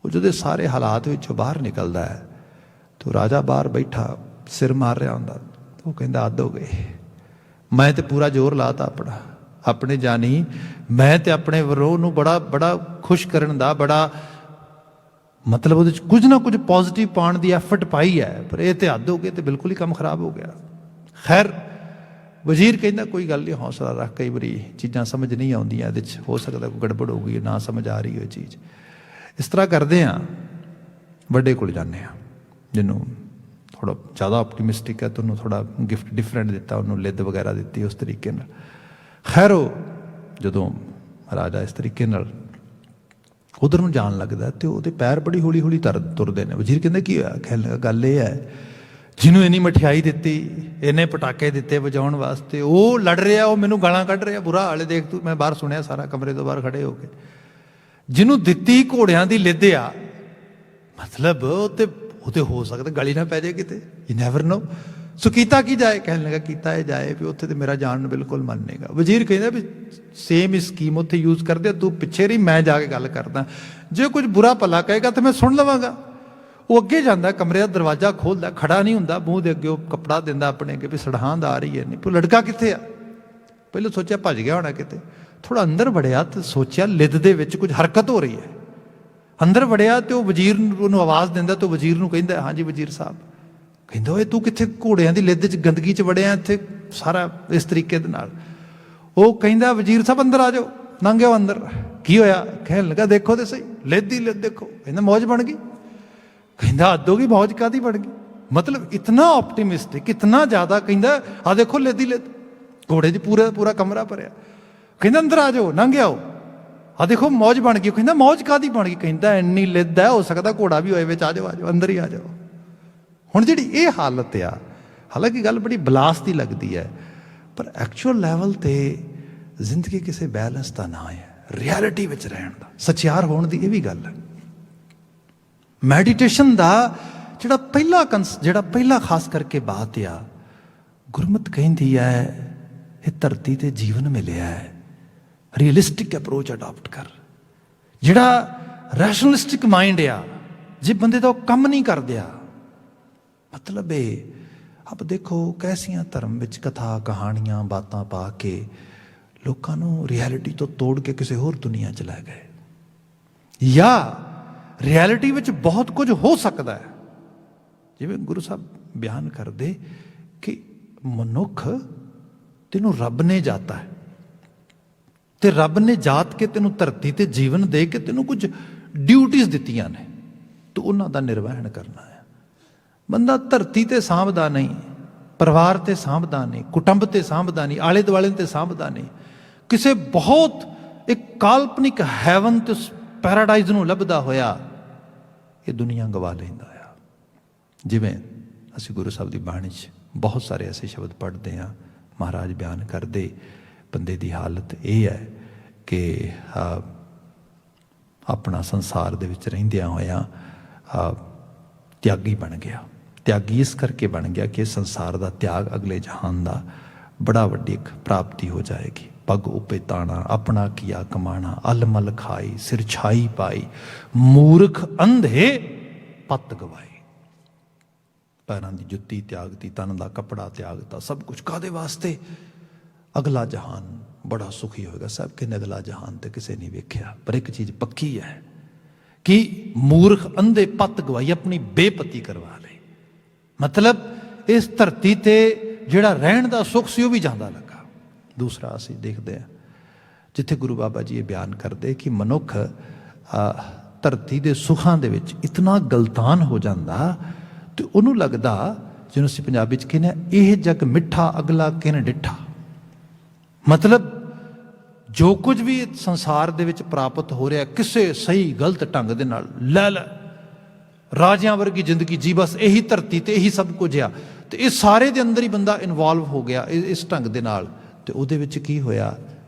ਉਹ ਜਦੋਂ ਸਾਰੇ ਹਾਲਾਤ ਵਿੱਚੋਂ ਬਾਹਰ ਨਿਕਲਦਾ ਹੈ ਤਾਂ ਰਾਜਾ ਬਾਹਰ ਬੈਠਾ ਸਿਰ ਮਾਰ ਰਿਹਾ ਹੁੰਦਾ। ਉਹ ਕਹਿੰਦਾ ਹੱਦ ਹੋ ਗਈ, ਮੈਂ ਤੇ ਪੂਰਾ ਜ਼ੋਰ ਲਾਤਾ ਆਪਣਾ ਆਪਣੇ ਜਾਨੀ, ਮੈਂ ਤੇ ਆਪਣੇ ਵਿਰੋਧ ਨੂੰ ਬੜਾ ਖੁਸ਼ ਕਰਨ ਦਾ ਬੜਾ मतलब वो कुछ ना कुछ पॉजिटिव पाने की एफर्ट पाई है, पर यह तो हद हो गई तो बिल्कुल ही काम खराब हो गया। खैर वजीर कहता कोई गल नहीं, हौसला रख, कई बारी चीज़ां समझ नहीं आउंदियां, ये हो सकता कोई गड़बड़ हो गई ना समझ आ रही हो चीज़। इस तरह करते हैं बड़े को जाने जिन्हों थोड़ा ज़्यादा ऑप्टीमिस्टिक है तो उन्होंने थोड़ा गिफ्ट डिफरेंट दिता, उन्होंने लिद वगैरह दी उस तरीके। खैर जो राजा इस तरीके उधर ਨੂੰ ਜਾਣ ਲੱਗਦਾ ਤੇ ਉਹਦੇ ਪੈਰ ਬੜੀ ਹੌਲੀ ਹੌਲੀ ਤੁਰਦੇ ਨੇ। ਵਜ਼ੀਰ ਕਹਿੰਦਾ ਕੀ ਹੋਇਆ। ਕਹਿਣ ਲੱਗਾ ਗੱਲ ਇਹ ਹੈ ਜਿਹਨੂੰ ਇੰਨੀ ਮਠਿਆਈ ਦਿੱਤੀ, ਇੰਨੇ ਪਟਾਕੇ ਦਿੱਤੇ ਵਜਾਉਣ ਵਾਸਤੇ, ਉਹ ਲੜ ਰਿਹਾ, ਉਹ ਮੈਨੂੰ ਗਾਲਾਂ ਕੱਢ ਰਿਹਾ, ਬੁਰਾ ਹਾਲ ਦੇਖ ਤੂੰ। ਮੈਂ ਬਾਹਰ ਸੁਣਿਆ ਸਾਰਾ ਕਮਰੇ ਤੋਂ ਬਾਹਰ ਖੜੇ ਹੋ ਕੇ। ਜਿਹਨੂੰ ਦਿੱਤੀ ਘੋੜਿਆਂ ਦੀ ਲਿੱਦ ਆ, ਮਤਲਬ ਉਹ ਤੇ ਹੋ ਸਕਦਾ ਗਲੀ ਨਾ ਪੈ ਜਾਏ ਕਿਤੇ, ਯੂ ਨੈਵਰ ਨੋ। ਸੋ ਕੀਤਾ ਕੀ ਜਾਏ। ਕਹਿਣ ਲੱਗਾ ਕੀਤਾ ਇਹ ਜਾਏ ਵੀ ਉੱਥੇ ਤੇ ਮੇਰਾ ਜਾਣ ਨੂੰ ਬਿਲਕੁਲ ਮਨ ਨਹੀਂਗਾ। ਵਜ਼ੀਰ ਕਹਿੰਦਾ ਵੀ ਸੇਮ ਹੀ ਸਕੀਮ ਉੱਥੇ ਯੂਜ਼ ਕਰਦੇ, ਤੂੰ ਪਿੱਛੇ ਰਹੀ, ਮੈਂ ਜਾ ਕੇ ਗੱਲ ਕਰਦਾ, ਜੇ ਕੁਝ ਬੁਰਾ ਭਲਾ ਕਹੇਗਾ ਤਾਂ ਮੈਂ ਸੁਣ ਲਵਾਂਗਾ। ਉਹ ਅੱਗੇ ਜਾਂਦਾ, ਕਮਰੇ ਦਾ ਦਰਵਾਜ਼ਾ ਖੋਲ੍ਹਦਾ, ਖੜਾ ਨਹੀਂ ਹੁੰਦਾ, ਮੂੰਹ ਦੇ ਅੱਗੇ ਉਹ ਕੱਪੜਾ ਦਿੰਦਾ ਆਪਣੇ ਅੱਗੇ ਵੀ ਸੜਹਾਂਦ ਆ ਰਹੀ ਹੈ। ਨਹੀਂ ਉਹ ਲੜਕਾ ਕਿੱਥੇ ਆ। ਪਹਿਲਾਂ ਸੋਚਿਆ ਭੱਜ ਗਿਆ ਹੋਣਾ ਕਿਤੇ, ਥੋੜਾ ਅੰਦਰ ਵੜਿਆ ਤੇ ਸੋਚਿਆ ਲਿੱਦ ਦੇ ਵਿੱਚ ਕੁਝ ਹਰਕਤ ਹੋ ਰਹੀ ਹੈ। ਅੰਦਰ ਵੜਿਆ ਤੇ ਉਹ ਵਜ਼ੀਰ ਨੂੰ ਆਵਾਜ਼ ਦਿੰਦਾ, ਤੇ ਵਜ਼ੀਰ ਨੂੰ ਕਹਿੰਦਾ ਹਾਂਜੀ ਵਜ਼ੀਰ ਸਾਹਿਬ। ਕਹਿੰਦਾ ਓਏ ਤੂੰ ਕਿੱਥੇ ਘੋੜਿਆਂ ਦੀ ਲਿੱਦ 'ਚ ਗੰਦਗੀ 'ਚ ਵੜਿਆ ਇੱਥੇ ਸਾਰਾ ਇਸ ਤਰੀਕੇ ਦੇ ਨਾਲ। ਉਹ ਕਹਿੰਦਾ ਵਜ਼ੀਰ ਸਾਹਿਬ ਅੰਦਰ ਆ ਜਾਓ। ਲੰਘ ਗਿਆ ਅੰਦਰ। ਕੀ ਹੋਇਆ। ਕਹਿਣ ਲੱਗਾ ਦੇਖੋ ਤੇ ਸਹੀ ਲਿੱਦ ਦੀ ਲਿੱਦ ਦੇਖੋ। ਕਹਿੰਦਾ ਮੌਜ ਬਣ ਗਈ। ਕਹਿੰਦਾ ਹੱਦ ਹੋ ਗਈ, ਮੌਜ ਕਾਹਦੀ ਬਣ ਗਈ। ਮਤਲਬ ਇਤਨਾ ਆਪਟੀਮਿਸਟਿਕ, ਇਤਨਾ ਜ਼ਿਆਦਾ। ਕਹਿੰਦਾ ਆ ਦੇਖੋ ਲਿੱਦ ਦੀ ਲਿੱਦ, ਘੋੜੇ 'ਚ ਪੂਰਾ ਕਮਰਾ ਭਰਿਆ। ਕਹਿੰਦਾ ਅੰਦਰ ਆ ਜਾਓ, ਲੰਘ ਆਓ, ਆ ਦੇਖੋ ਮੌਜ ਬਣ ਗਈ। ਕਹਿੰਦਾ ਮੌਜ ਕਾਹਦੀ ਬਣ ਗਈ। ਕਹਿੰਦਾ ਇੰਨੀ ਲਿੱਦ ਹੈ, ਹੋ ਸਕਦਾ ਘੋੜਾ ਵੀ ਹੋਏ ਵਿੱਚ, ਆ ਜਾਓ ਅੰਦਰ ਹੀ ਆ ਜਾਓ। ਹੁਣ ਜਿਹੜੀ ਇਹ ਹਾਲਤ ਆ, ਹਾਲਾਂਕਿ ਗੱਲ ਬੜੀ ਬਲਾਸ ਦੀ ਲੱਗਦੀ ਹੈ, ਪਰ ਐਕਚੁਅਲ ਲੈਵਲ 'ਤੇ ਜ਼ਿੰਦਗੀ ਕਿਸੇ ਬੈਲੈਂਸ ਦਾ ਨਾਂ ਹੈ, ਰਿਐਲਿਟੀ ਵਿੱਚ ਰਹਿਣ ਦਾ, ਸੱਚਿਆਰ ਹੋਣ ਦੀ ਇਹ ਵੀ ਗੱਲ ਹੈ। ਮੈਡੀਟੇਸ਼ਨ ਦਾ ਜਿਹੜਾ ਪਹਿਲਾ ਖਾਸ ਕਰਕੇ ਬਾਤ ਆ, ਗੁਰਮਤ ਕਹਿੰਦੀ ਹੈ ਇਹ ਧਰਤੀ 'ਤੇ ਜੀਵਨ ਮਿਲਿਆ ਹੈ, ਰੀਅਲਿਸਟਿਕ ਅਪਰੋਚ ਅਡਾਪਟ ਕਰ। ਜਿਹੜਾ ਰੈਸ਼ਨਲਿਸਟਿਕ ਮਾਈਂਡ ਆ, ਜੇ ਬੰਦੇ ਦਾ ਉਹ ਕੰਮ ਨਹੀਂ ਕਰਦਿਆ, मतलब अब देखो कैसियां धर्म विच कथा कहानियां बातां पा के लोगों को रियलिटी तो तोड़ के किसी होर दुनिया च लै गए, या रियलिटी विच बहुत कुछ हो सकता है। जिवें गुरु साहब बयान करते कि मनुख ਤੈਨੂੰ ਰੱਬ ਨੇ ਜਾਤਾ ਹੈ ਤੇ ਰੱਬ ਨੇ ਜਾਤ ਕੇ ਤੈਨੂੰ ਧਰਤੀ ਤੇ ਜੀਵਨ ਦੇ ਕੇ ਤੈਨੂੰ ਕੁਝ ਡਿਊਟੀਆਂ ਦਿੱਤੀਆਂ ਨੇ, ਤੂੰ ਉਹਨਾਂ ਦਾ ਨਿਰਵਹਿਣ ਕਰਨਾ ਹੈ। ਬੰਦਾ ਧਰਤੀ ਤੇ ਸਾਂਭਦਾ ਨਹੀਂ, ਪਰਿਵਾਰ ਤੇ ਸਾਂਭਦਾ ਨਹੀਂ, ਕੁਟੁੰਬ ਤੇ ਸਾਂਭਦਾ ਨਹੀਂ, ਆਲੇ ਦੁਆਲੇ ਤੇ ਸਾਂਭਦਾ ਨਹੀਂ, ਕਿਸੇ ਬਹੁਤ ਇੱਕ ਕਾਲਪਨਿਕ ਹੈਵਨ ਤੇ ਪੈਰਾਡਾਈਜ਼ ਨੂੰ ਲੱਭਦਾ ਹੋਇਆ ਇਹ ਦੁਨੀਆ ਗਵਾ ਲੈਂਦਾ ਆ। ਜਿਵੇਂ ਅਸੀਂ ਗੁਰੂ ਸਾਹਿਬ ਦੀ ਬਾਣੀ 'ਚ ਬਹੁਤ ਸਾਰੇ ਐਸੇ ਸ਼ਬਦ ਪੜ੍ਹਦੇ ਹਾਂ, ਮਹਾਰਾਜ ਬਿਆਨ ਕਰਦੇ ਬੰਦੇ ਦੀ ਹਾਲਤ ਇਹ ਹੈ ਕਿ ਆਪਣਾ ਸੰਸਾਰ ਦੇ ਵਿੱਚ ਰਹਿੰਦਿਆਂ ਹੋਇਆਂ ਤਿਆਗੀ ਬਣ ਗਿਆ। ਤਿਆਗੀ ਇਸ ਕਰਕੇ ਬਣ ਗਿਆ ਕਿ ਸੰਸਾਰ ਦਾ ਤਿਆਗ ਅਗਲੇ ਜਹਾਨ ਦਾ ਬੜਾ ਵੱਡੀ ਇੱਕ ਪ੍ਰਾਪਤੀ ਹੋ ਜਾਏਗੀ। ਪੱਗ ਉੱਪੇ ਤਾਣਾ, ਆਪਣਾ ਕੀਆ ਕਮਾਣਾ, ਅਲਮਲ ਖਾਈ, ਸਿਰ ਛਾਈ ਪਾਈ, ਮੂਰਖ ਅੰਧੇ ਪੱਤ ਗਵਾਏ। ਪੈਰਾਂ ਦੀ ਜੁੱਤੀ ਤਿਆਗਤੀ, ਤਨ ਦਾ ਕੱਪੜਾ ਤਿਆਗਤਾ, ਸਭ ਕੁਝ ਕਾਹਦੇ ਵਾਸਤੇ? ਅਗਲਾ ਜਹਾਨ ਬੜਾ ਸੁਖੀ ਹੋਏਗਾ। ਸਭ ਕਹਿੰਦੇ ਅਗਲਾ ਜਹਾਨ ਤੇ ਕਿਸੇ ਨਹੀਂ ਵੇਖਿਆ, ਪਰ ਇੱਕ ਚੀਜ਼ ਪੱਕੀ ਹੈ ਕਿ ਮੂਰਖ ਅੰਧੇ ਪੱਤ ਗਵਾਈ, ਆਪਣੀ ਬੇਪਤੀ ਕਰਵਾ ਲਈ। ਮਤਲਬ ਇਸ ਧਰਤੀ ਤੇ ਜਿਹੜਾ ਰਹਿਣ ਦਾ ਸੁੱਖ ਸੀ ਉਹ ਵੀ ਜਾਂਦਾ ਲੱਗਾ। ਦੂਸਰਾ ਅਸੀਂ ਦੇਖਦੇ ਹਾਂ ਜਿੱਥੇ ਗੁਰੂ ਬਾਬਾ ਜੀ ਇਹ ਬਿਆਨ ਕਰਦੇ ਕਿ ਮਨੁੱਖ ਧਰਤੀ ਦੇ ਸੁੱਖਾਂ ਦੇ ਵਿੱਚ ਇਤਨਾ ਗਲਤਾਨ ਹੋ ਜਾਂਦਾ ਤੇ ਉਹਨੂੰ ਲੱਗਦਾ, ਜਿਹਨੂੰ ਅਸੀਂ ਪੰਜਾਬੀ 'ਚ ਕਹਿੰਦੇ ਹਾਂ, ਇਹ ਜਗ ਮਿੱਠਾ ਅਗਲਾ ਕਿਨ ਡਿੱਠਾ। ਮਤਲਬ ਜੋ ਕੁਝ ਵੀ ਸੰਸਾਰ ਦੇ ਵਿੱਚ ਪ੍ਰਾਪਤ ਹੋ ਰਿਹਾ ਕਿਸੇ ਸਹੀ ਗਲਤ ਢੰਗ ਦੇ ਨਾਲ ਲੈ ਲੈ, ਰਾਜਿਆਂ ਵਰਗੀ ਜ਼ਿੰਦਗੀ ਜੀ, ਬਸ ਇਹੀ ਧਰਤੀ ਤੇ ਇਹੀ ਸਭ ਕੁਝ ਆ, ਤੇ ਇਹ ਸਾਰੇ ਦੇ ਅੰਦਰ ਹੀ ਬੰਦਾ ਇਨਵੋਲਵ ਹੋ ਗਿਆ ਇਸ ਢੰਗ ਦੇ ਨਾਲ। ਤੇ ਉਹਦੇ ਵਿੱਚ ਕੀ ਹੋਇਆ?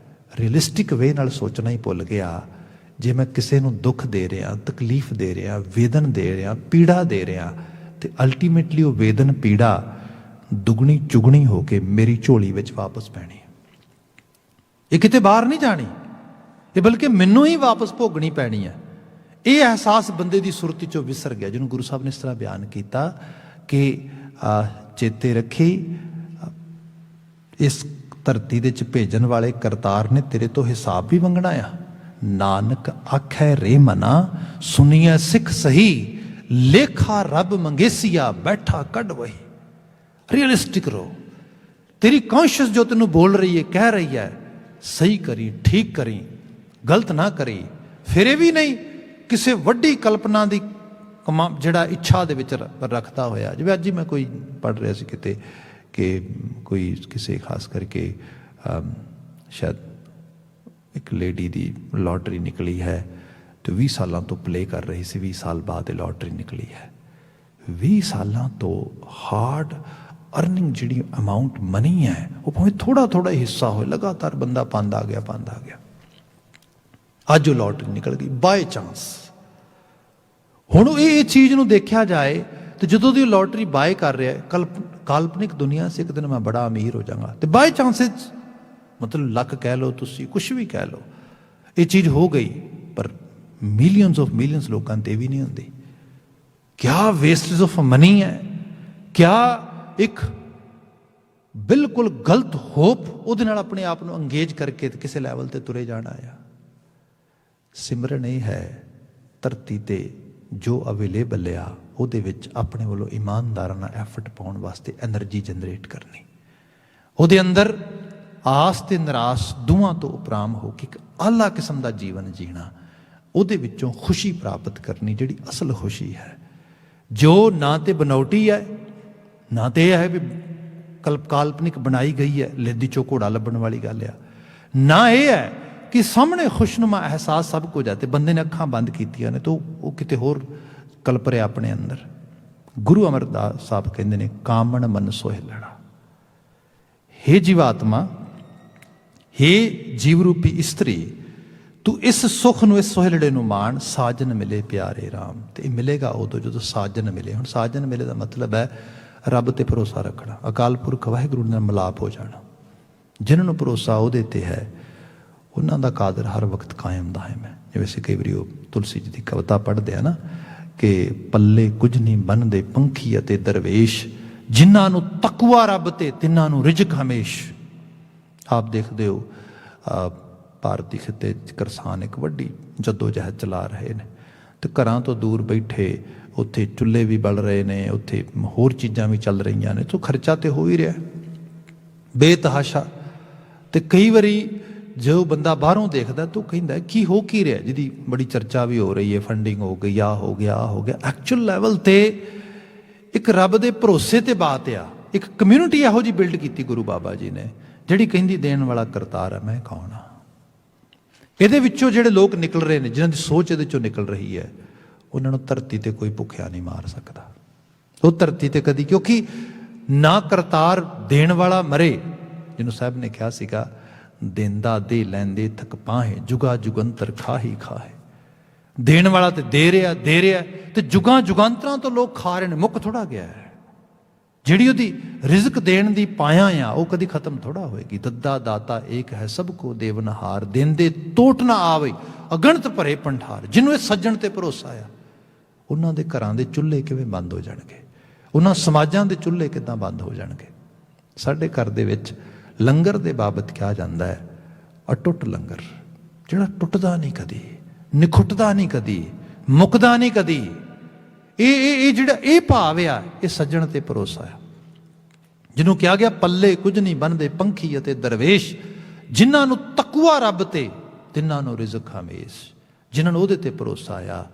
ਰੀਅਲਿਸਟਿਕ ਵੇ ਨਾਲ ਸੋਚਣਾ ਹੀ ਭੁੱਲ ਗਿਆ। ਜੇ ਮੈਂ ਕਿਸੇ ਨੂੰ ਦੁੱਖ ਦੇ ਰਿਹਾ, ਤਕਲੀਫ ਦੇ ਰਿਹਾ, ਵੇਦਨ ਦੇ ਰਿਹਾ, ਪੀੜਾ ਦੇ ਰਿਹਾ, ਤੇ ਅਲਟੀਮੇਟਲੀ ਉਹ ਵੇਦਨ ਪੀੜਾ ਦੁਗਣੀ ਚੁਗਣੀ ਹੋ ਕੇ ਮੇਰੀ ਝੋਲੀ ਵਿੱਚ ਵਾਪਸ ਪੈਣੀ। ਇਹ ਕਿਤੇ ਬਾਹਰ ਨਹੀਂ ਜਾਣੀ, ਇਹ ਬਲਕਿ ਮੈਨੂੰ ਹੀ ਵਾਪਸ ਭੋਗਣੀ ਪੈਣੀ ਹੈ। ਇਹ ਅਹਿਸਾਸ ਬੰਦੇ ਦੀ ਸੁਰਤੀ ਚੋਂ ਵਿਸਰ ਗਿਆ, ਜਿਹਨੂੰ ਗੁਰੂ ਸਾਹਿਬ ਨੇ ਇਸ ਤਰ੍ਹਾਂ ਬਿਆਨ ਕੀਤਾ ਕਿ ਚੇਤੇ ਰੱਖੀ, ਇਸ ਧਰਤੀ ਦੇ 'ਚ ਭੇਜਣ ਵਾਲੇ ਕਰਤਾਰ ਨੇ ਤੇਰੇ ਤੋਂ ਹਿਸਾਬ ਵੀ ਮੰਗਣਾ ਆ। ਨਾਨਕ ਆਖੈ ਰੇ ਮਨਾ, ਸੁਣੀਐ ਸਿੱਖ ਸਹੀ, ਲੇਖਾ ਰੱਬ ਮੰਗੇਸੀਆ, ਬੈਠਾ ਕੱਢ ਵਹੀ। ਰੀਅਲਿਸਟਿਕ ਰਹੋ। ਤੇਰੀ ਕੌਂਸ਼ੀਅਸ ਜੋ ਤੈਨੂੰ ਬੋਲ ਰਹੀ ਹੈ, ਕਹਿ ਰਹੀ ਹੈ, ਸਹੀ ਕਰੀ, ਠੀਕ ਕਰੀ, ਗਲਤ ਨਾ ਕਰੀ। ਫਿਰ ਇਹ ਵੀ ਨਹੀਂ ਕਿਸੇ ਵੱਡੀ ਕਲਪਨਾ ਦੀ ਜਿਹੜਾ ਇੱਛਾ ਦੇ ਵਿੱਚ ਰੱਖਦਾ ਹੋਇਆ। ਜਿਵੇਂ ਅੱਜ ਹੀ ਮੈਂ ਕੋਈ ਪੜ੍ਹ ਰਿਹਾ ਸੀ ਕਿਤੇ ਕਿ ਕੋਈ ਕਿਸੇ ਖਾਸ ਕਰਕੇ ਸ਼ਾਇਦ ਇੱਕ ਲੇਡੀ ਦੀ ਲੋਟਰੀ ਨਿਕਲੀ ਹੈ ਤੇ 20 ਸਾਲਾਂ ਤੋਂ ਪਲੇ ਕਰ ਰਹੀ ਸੀ, 20 ਸਾਲ ਬਾਅਦ ਇਹ ਲੋਟਰੀ ਨਿਕਲੀ ਹੈ। 20 ਸਾਲਾਂ ਤੋਂ ਹਾਰਡ ਅਰਨਿੰਗ ਜਿਹੜੀ ਅਮਾਊਂਟ ਮਨੀ ਹੈ, ਉਹ ਭਾਵੇਂ ਥੋੜਾ ਥੋੜਾ ਹਿੱਸਾ ਹੋਏ, ਲਗਾਤਾਰ ਬੰਦਾ ਪਾਉਂਦਾ ਗਿਆ। ਅੱਜ ਉਹ ਲੋਟਰੀ ਨਿਕਲ ਗਈ ਬਾਏ ਚਾਂਸ। ਹੁਣ ਇਹ ਚੀਜ਼ ਨੂੰ ਦੇਖਿਆ ਜਾਏ ਤੇ ਜਦੋਂ ਦੀ ਲੋਟਰੀ ਬਾਏ ਕਰ ਰਿਹਾ, ਕਾਲਪਨਿਕ ਦੁਨੀਆ ਸੇ ਇੱਕ ਦਿਨ ਮੈਂ ਬੜਾ ਅਮੀਰ ਹੋ ਜਾਵਾਂਗਾ, ਤੇ ਬਾਏ ਚਾਂਸ ਮਤਲਬ ਲੱਕ ਕਹਿ ਲਓ, ਤੁਸੀਂ ਕੁਛ ਵੀ ਕਹਿ ਲਓ, ਇਹ ਚੀਜ਼ ਹੋ ਗਈ। ਪਰ ਮਿਲੀਅਨਸ ਲੋਕਾਂ ਤੇ ਵੀ ਨਹੀਂ ਹੁੰਦੀ। ਕਿਆ ਵੇਸਟੇਜ ਆਫ ਮਨੀ ਹੈ, ਕਿਆ ਇੱਕ ਬਿਲਕੁਲ ਗਲਤ ਹੋਪ ਉਹਦੇ ਨਾਲ ਆਪਣੇ ਆਪ ਨੂੰ ਅੰਗੇਜ ਕਰਕੇ ਤੇ ਕਿਸੇ ਲੈਵਲ ਤੇ ਤੁਰੇ ਜਾਣਾ ਆ। ਸਿਮਰਨ ਇਹ ਹੈ ਧਰਤੀ ਤੇ ਜੋ ਅਵੇਲੇਬਲ ਆ ਉਹਦੇ ਵਿੱਚ ਆਪਣੇ ਵੱਲੋਂ ਇਮਾਨਦਾਰਾਂ ਨਾਲ ਐਫਰਟ ਪਾਉਣ ਵਾਸਤੇ ਐਨਰਜੀ ਜਨਰੇਟ ਕਰਨੀ, ਉਹਦੇ ਅੰਦਰ ਆਸ ਤੇ ਨਿਰਾਸ਼ ਦੋਵਾਂ ਤੋਂ ਉਪਰਾਮ ਹੋ ਕੇ ਇੱਕ ਆਲਾ ਕਿਸਮ ਦਾ ਜੀਵਨ ਜੀਣਾ, ਉਹਦੇ ਵਿੱਚੋਂ ਖੁਸ਼ੀ ਪ੍ਰਾਪਤ ਕਰਨੀ, ਜਿਹੜੀ ਅਸਲ ਖੁਸ਼ੀ ਹੈ, ਜੋ ਨਾ ਤੇ ਬਨੌਟੀ ਹੈ, ਨਾ ਤੇ ਇਹ ਹੈ ਵੀ ਕਾਲਪਨਿਕ ਬਣਾਈ ਗਈ ਹੈ, ਲੈਦੀ ਚੋਂ ਘੋੜਾ ਲੱਭਣ ਵਾਲੀ ਗੱਲ ਆ, ਨਾ ਇਹ ਹੈ ਕਿ ਸਾਹਮਣੇ ਖੁਸ਼ਨੁਮਾ ਅਹਿਸਾਸ ਸਭ ਕੁਝ ਹੈ ਤੇ ਬੰਦੇ ਨੇ ਅੱਖਾਂ ਬੰਦ ਕੀਤੀਆਂ ਨੇ ਤਾਂ ਉਹ ਕਿਤੇ ਹੋਰ ਕਲਪ ਰਿਹਾ ਆਪਣੇ ਅੰਦਰ। ਗੁਰੂ ਅਮਰਦਾਸ ਸਾਹਿਬ ਕਹਿੰਦੇ ਨੇ, ਕਾਮਣ ਮਨ ਸੋਹਿਲੜਾ। ਹੇ ਜੀਵਾਤਮਾ, ਹੇ ਜੀਵ ਰੂਪੀ ਇਸਤਰੀ, ਤੂੰ ਇਸ ਸੁੱਖ ਨੂੰ, ਇਸ ਸੋਹਿਲੜੇ ਨੂੰ ਮਾਣ। ਸਾਜਨ ਮਿਲੇ ਪਿਆਰੇ ਰਾਮ। ਤੇ ਇਹ ਮਿਲੇਗਾ ਉਦੋਂ ਜਦੋਂ ਸਾਜਨ ਮਿਲੇ। ਹੁਣ ਸਾਜਨ ਮਿਲੇ ਦਾ ਮਤਲਬ ਹੈ ਰੱਬ ਤੇ ਭਰੋਸਾ ਰੱਖਣਾ, ਅਕਾਲ ਪੁਰਖ ਵਾਹਿਗੁਰੂ ਨਾਲ ਮਿਲਾਪ ਹੋ ਜਾਣਾ। ਜਿਨ੍ਹਾਂ ਨੂੰ ਭਰੋਸਾ ਉਹਦੇ ਤੇ ਹੈ, ਉਹਨਾਂ ਦਾ ਕਾਦਰ ਹਰ ਵਕਤ ਕਾਇਮ ਦਾਇਮ ਹੈ। ਜਿਵੇਂ ਅਸੀਂ ਕਈ ਵਾਰੀ ਉਹ ਤੁਲਸੀ ਜੀ ਦੀ ਕਵਿਤਾ ਪੜ੍ਹਦੇ ਆ ਨਾ ਕਿ ਪੱਲੇ ਕੁਝ ਨਹੀਂ ਬੰਨਦੇ ਪੰਖੀ ਅਤੇ ਦਰਵੇਸ਼, ਜਿਨ੍ਹਾਂ ਨੂੰ ਤਕਵਾ ਰੱਬ ਤੇ ਤਿੰਨਾਂ ਨੂੰ ਰਿਜ਼ਕ ਹਮੇਸ਼। ਆਪ ਦੇਖਦੇ ਹੋ ਭਾਰਤੀ ਖਿੱਤੇ 'ਚ ਕਿਸਾਨ ਇੱਕ ਵੱਡੀ ਜੱਦੋ ਜਹਿਦ ਚਲਾ ਰਹੇ ਨੇ ਤੇ ਘਰਾਂ ਤੋਂ ਦੂਰ ਬੈਠੇ ਉੱਥੇ ਚੁੱਲ੍ਹੇ ਵੀ ਬਲ ਰਹੇ ਨੇ, ਉੱਥੇ ਹੋਰ ਚੀਜ਼ਾਂ ਵੀ ਚੱਲ ਰਹੀਆਂ ਨੇ, ਸੋ ਖਰਚਾ ਤੇ ਹੋ ਹੀ ਰਿਹਾ ਬੇਤਹਾਸ਼ਾ। ਤੇ ਕਈ ਵਾਰੀ ਜੋ ਬੰਦਾ ਬਾਹਰੋਂ ਦੇਖਦਾ ਤਾਂ ਉਹ ਕਹਿੰਦਾ ਕੀ ਹੋ ਕੀ ਰਿਹਾ, ਜਿਹਦੀ ਬੜੀ ਚਰਚਾ ਵੀ ਹੋ ਰਹੀ ਹੈ, ਫੰਡਿੰਗ ਹੋ ਗਈ, ਆ ਹੋ ਗਿਆ, ਆ ਹੋ ਗਿਆ। ਐਕਚੁਅਲ ਲੈਵਲ ਤੇ ਇੱਕ ਰੱਬ ਦੇ ਭਰੋਸੇ ਤੇ ਬਾਤ ਆ। ਇੱਕ ਕਮਿਊਨਿਟੀ ਇਹੋ ਜਿਹੀ ਬਿਲਡ ਕੀਤੀ ਗੁਰੂ ਬਾਬਾ ਜੀ ਨੇ, ਜਿਹੜੀ ਕਹਿੰਦੀ ਦੇਣ ਵਾਲਾ ਕਰਤਾਰ ਹੈ, ਮੈਂ ਕੌਣ ਹਾਂ। ਇਹਦੇ ਵਿੱਚੋਂ ਜਿਹੜੇ ਲੋਕ ਨਿਕਲ ਰਹੇ ਨੇ, ਜਿਨ੍ਹਾਂ ਦੀ ਸੋਚ ਇਹਦੇ ਚੋਂ ਨਿਕਲ ਰਹੀ ਹੈ, ਉਹਨਾਂ ਨੂੰ ਧਰਤੀ ਤੇ ਕੋਈ ਭੁੱਖਿਆ ਨਹੀਂ ਮਾਰ ਸਕਦਾ। ਉਹ ਧਰਤੀ ਤੇ ਕਦੀ, ਕਿਉਂਕਿ ਨਾ ਕਰਤਾਰ ਦੇਣ ਵਾਲਾ ਮਰੇ, ਜਿਹਨੂੰ ਸਾਹਿਬ ਨੇ ਕਿਹਾ ਸੀਗਾ, ਦੇਂਦਾ ਦੇ ਲੈਂਦੇ ਥਕ ਪਾਹੇ, ਜੁਗਾ ਜੁਗੰਤਰ ਖਾਹੀ ਖਾਹੇ। ਦੇਣ ਵਾਲਾ ਤੇ ਦੇ ਰਿਹਾ ਤੇ ਜੁਗਾਂ ਜੁਗਾਂਤਰਾਂ ਤੋਂ ਲੋਕ ਖਾ ਰਹੇ ਨੇ, ਮੁੱਕ ਥੋੜਾ ਗਿਆ ਹੈ। ਜਿਹੜੀ ਉਹਦੀ ਰਿਜ਼ਕ ਦੇਣ ਦੀ ਪਾਇਆ ਆ, ਉਹ ਕਦੀ ਖਤਮ ਥੋੜਾ ਹੋਏਗੀ। ਦੱਦਾ ਦਾਤਾ ਏਕ ਹੈ, ਸਭ ਕੋ ਦੇਵਨਹਾਰ, ਦੇਂਦੇ ਟੋਟ ਨਾ ਆਵੇ, ਅਗਣਤ ਭਰੇ ਭੰਡਾਰ। ਜਿਹਨੂੰ ਇਹ ਸੱਜਣ ਤੇ ਭਰੋਸਾ ਆ, ਉਹਨਾਂ ਦੇ ਘਰਾਂ ਦੇ ਚੁੱਲ੍ਹੇ ਕਿਵੇਂ ਬੰਦ ਹੋ ਜਾਣਗੇ, ਉਹਨਾਂ ਸਮਾਜਾਂ ਦੇ ਚੁੱਲ੍ਹੇ ਕਿੱਦਾਂ ਬੰਦ ਹੋ ਜਾਣਗੇ। ਸਾਡੇ ਘਰ ਦੇ ਵਿੱਚ ਲੰਗਰ ਦੇ ਬਾਬਤ ਕਿਹਾ ਜਾਂਦਾ ਹੈ, ਅਟੁੱਟ ਲੰਗਰ, ਜਿਹੜਾ ਟੁੱਟਦਾ ਨਹੀਂ ਕਦੀ, ਨਿਖੁੱਟਦਾ ਨਹੀਂ ਕਦੀ, ਮੁੱਕਦਾ ਨਹੀਂ ਕਦੀ। ਇਹ ਜਿਹੜਾ ਇਹ ਭਾਵ ਆ, ਇਹ ਸੱਜਣ ਤੇ ਭਰੋਸਾ ਆ। ਜਿਹਨੂੰ ਕਿਹਾ ਗਿਆ ਪੱਲੇ ਕੁਝ ਨਹੀਂ ਬੰਨਦੇ ਪੰਖੀ ਅਤੇ ਦਰਵੇਸ਼, ਜਿਨ੍ਹਾਂ ਨੂੰ ਤਕਵਾ ਰੱਬ ਤੇ, ਤਿੰਨਾਂ ਨੂੰ ਰਿਜ਼ਕ ਹਮੇਸ਼। ਜਿਨ੍ਹਾਂ ਨੂੰ ਉਹਦੇ ਤੇ ਭਰੋਸਾ ਆ,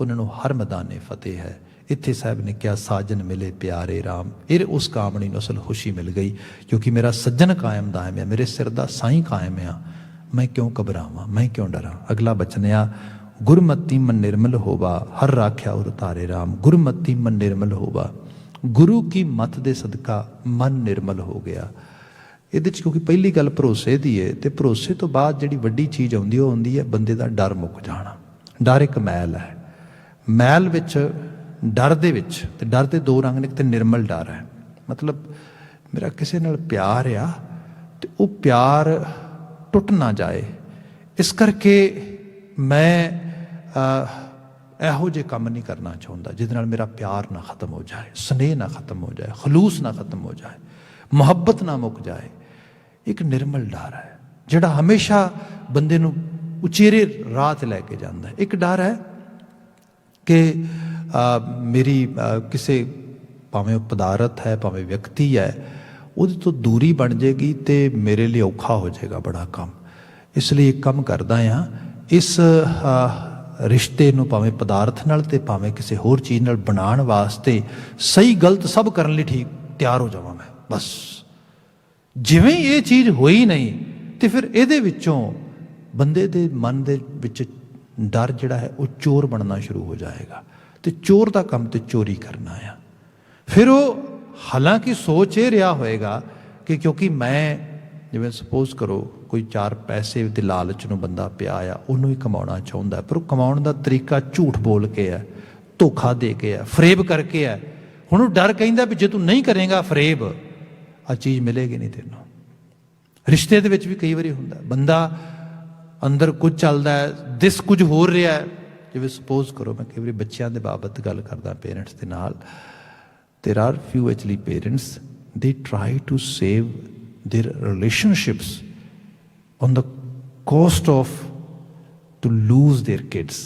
ਉਹਨਾਂ ਨੂੰ ਹਰ ਮੈਦਾਨੇ ਫਤਿਹ ਹੈ। ਇੱਥੇ ਸਾਹਿਬ ਨੇ ਕਿਹਾ ਸਾਜਨ ਮਿਲੇ ਪਿਆਰੇ ਰਾਮ, ਇਹ ਉਸ ਕਾਮਣੀ ਨੂੰ ਅਸਲ ਖੁਸ਼ੀ ਮਿਲ ਗਈ, ਕਿਉਂਕਿ ਮੇਰਾ ਸੱਜਣ ਕਾਇਮ ਦਾਇਮ ਹੈ, ਮੇਰੇ ਸਿਰ ਦਾ ਸਾਈਂ ਕਾਇਮ ਆ, ਮੈਂ ਕਿਉਂ ਘਬਰਾਵਾਂ, ਮੈਂ ਕਿਉਂ ਡਰਾਂ। ਅਗਲਾ ਬਚਨ ਆ, ਗੁਰਮਤੀ ਮਨ ਨਿਰਮਲ ਹੋਵਾ, ਹਰ ਰਾਖਿਆ ਉਰ ਤਾਰੇ ਰਾਮ। ਗੁਰਮਤੀ ਮਨ ਨਿਰਮਲ ਹੋਵਾ, ਗੁਰੂ ਕੀ ਮਤ ਦੇ ਸਦਕਾ ਮਨ ਨਿਰਮਲ ਹੋ ਗਿਆ। ਇਹਦੇ 'ਚ ਕਿਉਂਕਿ ਪਹਿਲੀ ਗੱਲ ਭਰੋਸੇ ਦੀ ਹੈ, ਤੇ ਭਰੋਸੇ ਤੋਂ ਬਾਅਦ ਜਿਹੜੀ ਵੱਡੀ ਚੀਜ਼ ਆਉਂਦੀ, ਉਹ ਆਉਂਦੀ ਹੈ ਬੰਦੇ ਦਾ ਡਰ ਮੁੱਕ ਜਾਣਾ। ਡਰ ਇੱਕ ਮੈਲ ਹੈ, ਮੈਲ ਵਿੱਚ, ਡਰ ਦੇ ਵਿੱਚ, ਤੇ ਡਰ ਦੇ ਦੋ ਰੰਗ ਨੇ। ਇੱਕ ਤੇ ਨਿਰਮਲ ਡਰ ਹੈ, ਮਤਲਬ ਮੇਰਾ ਕਿਸੇ ਨਾਲ ਪਿਆਰ ਆ ਤੇ ਉਹ ਪਿਆਰ ਟੁੱਟ ਨਾ ਜਾਏ, ਇਸ ਕਰਕੇ ਮੈਂ ਇਹੋ ਜਿਹੇ ਕੰਮ ਨਹੀਂ ਕਰਨਾ ਚਾਹੁੰਦਾ ਜਿਹਦੇ ਨਾਲ ਮੇਰਾ ਪਿਆਰ ਨਾ ਖਤਮ ਹੋ ਜਾਏ, ਸਨੇਹ ਨਾ ਖਤਮ ਹੋ ਜਾਏ, ਖਲੂਸ ਨਾ ਖਤਮ ਹੋ ਜਾਏ, ਮੁਹੱਬਤ ਨਾ ਮੁੱਕ ਜਾਏ। ਇੱਕ ਨਿਰਮਲ ਡਰ ਹੈ ਜਿਹੜਾ ਹਮੇਸ਼ਾ ਬੰਦੇ ਨੂੰ ਉਚੇਰੇ ਰਾਹ 'ਤੇ ਲੈ ਕੇ ਜਾਂਦਾ ਹੈ। ਇੱਕ ਡਰ ਹੈ ਕਿ ਮੇਰੀ ਕਿਸੇ, ਭਾਵੇਂ ਉਹ ਪਦਾਰਥ ਹੈ, ਭਾਵੇਂ ਵਿਅਕਤੀ ਹੈ, ਉਹਦੇ ਤੋਂ ਦੂਰੀ ਬਣ ਜਾਏਗੀ ਤੇ ਮੇਰੇ ਲਈ ਔਖਾ ਹੋ ਜਾਏਗਾ ਬੜਾ ਕੰਮ। ਇਸ ਲਈ ਇੱਕ ਕੰਮ ਕਰਦਾ ਹਾਂ, ਇਸ ਰਿਸ਼ਤੇ ਨੂੰ ਭਾਵੇਂ ਪਦਾਰਥ ਨਾਲ ਤੇ ਭਾਵੇਂ ਕਿਸੇ ਹੋਰ ਚੀਜ਼ ਨਾਲ ਬਣਾਉਣ ਵਾਸਤੇ ਸਹੀ ਗਲਤ ਸਭ ਕਰਨ ਲਈ ਤਿਆਰ ਹੋ ਜਾਵਾਂ ਮੈਂ। ਬਸ ਜਿਵੇਂ ਇਹ ਚੀਜ਼ ਹੋਈ ਨਹੀਂ ਤੇ ਫਿਰ ਇਹਦੇ ਵਿੱਚੋਂ ਬੰਦੇ ਦੇ ਮਨ ਦੇ ਵਿੱਚ ਡਰ ਜਿਹੜਾ ਹੈ ਉਹ ਚੋਰ ਬਣਨਾ ਸ਼ੁਰੂ ਹੋ ਜਾਏਗਾ, ਤੇ ਚੋਰ ਦਾ ਕੰਮ ਤੇ ਚੋਰੀ ਕਰਨਾ ਆ। ਫਿਰ ਉਹ ਹਾਲਾਂਕਿ ਸੋਚ ਇਹ ਰਿਹਾ ਹੋਏਗਾ ਕਿ ਕਿਉਂਕਿ ਮੈਂ, ਜਿਵੇਂ ਸਪੋਜ਼ ਕਰੋ ਕੋਈ 4 ਪੈਸੇ ਦੇ ਲਾਲਚ ਨੂੰ ਬੰਦਾ ਪਿਆ ਆ, ਉਹਨੂੰ ਹੀ ਕਮਾਉਣਾ ਚਾਹੁੰਦਾ, ਪਰ ਉਹ ਕਮਾਉਣ ਦਾ ਤਰੀਕਾ ਝੂਠ ਬੋਲ ਕੇ ਹੈ, ਧੋਖਾ ਦੇ ਕੇ ਹੈ, ਫਰੇਬ ਕਰਕੇ ਹੈ। ਹੁਣ ਉਹ ਡਰ ਕਹਿੰਦਾ ਵੀ ਜੇ ਤੂੰ ਨਹੀਂ ਕਰੇਗਾ ਫਰੇਬ, ਆ ਚੀਜ਼ ਮਿਲੇਗੀ ਨਹੀਂ ਤੈਨੂੰ। ਰਿਸ਼ਤੇ ਦੇ ਵਿੱਚ ਵੀ ਕਈ ਵਾਰੀ ਹੁੰਦਾ, ਬੰਦਾ ਅੰਦਰ ਕੁਝ ਚੱਲਦਾ ਹੈ, ਦਿਸ ਕੁਝ ਹੋ ਰਿਹਾ ਹੈ। ਜਿਵੇਂ ਸਪੋਜ਼ ਕਰੋ, ਮੈਂ ਕਈ ਵਾਰੀ ਬੱਚਿਆਂ ਦੇ ਬਾਬਤ ਗੱਲ ਕਰਦਾ ਪੇਰੈਂਟਸ ਦੇ ਨਾਲ, there are few actually parents, they try to save their relationships on the cost of to lose their kids।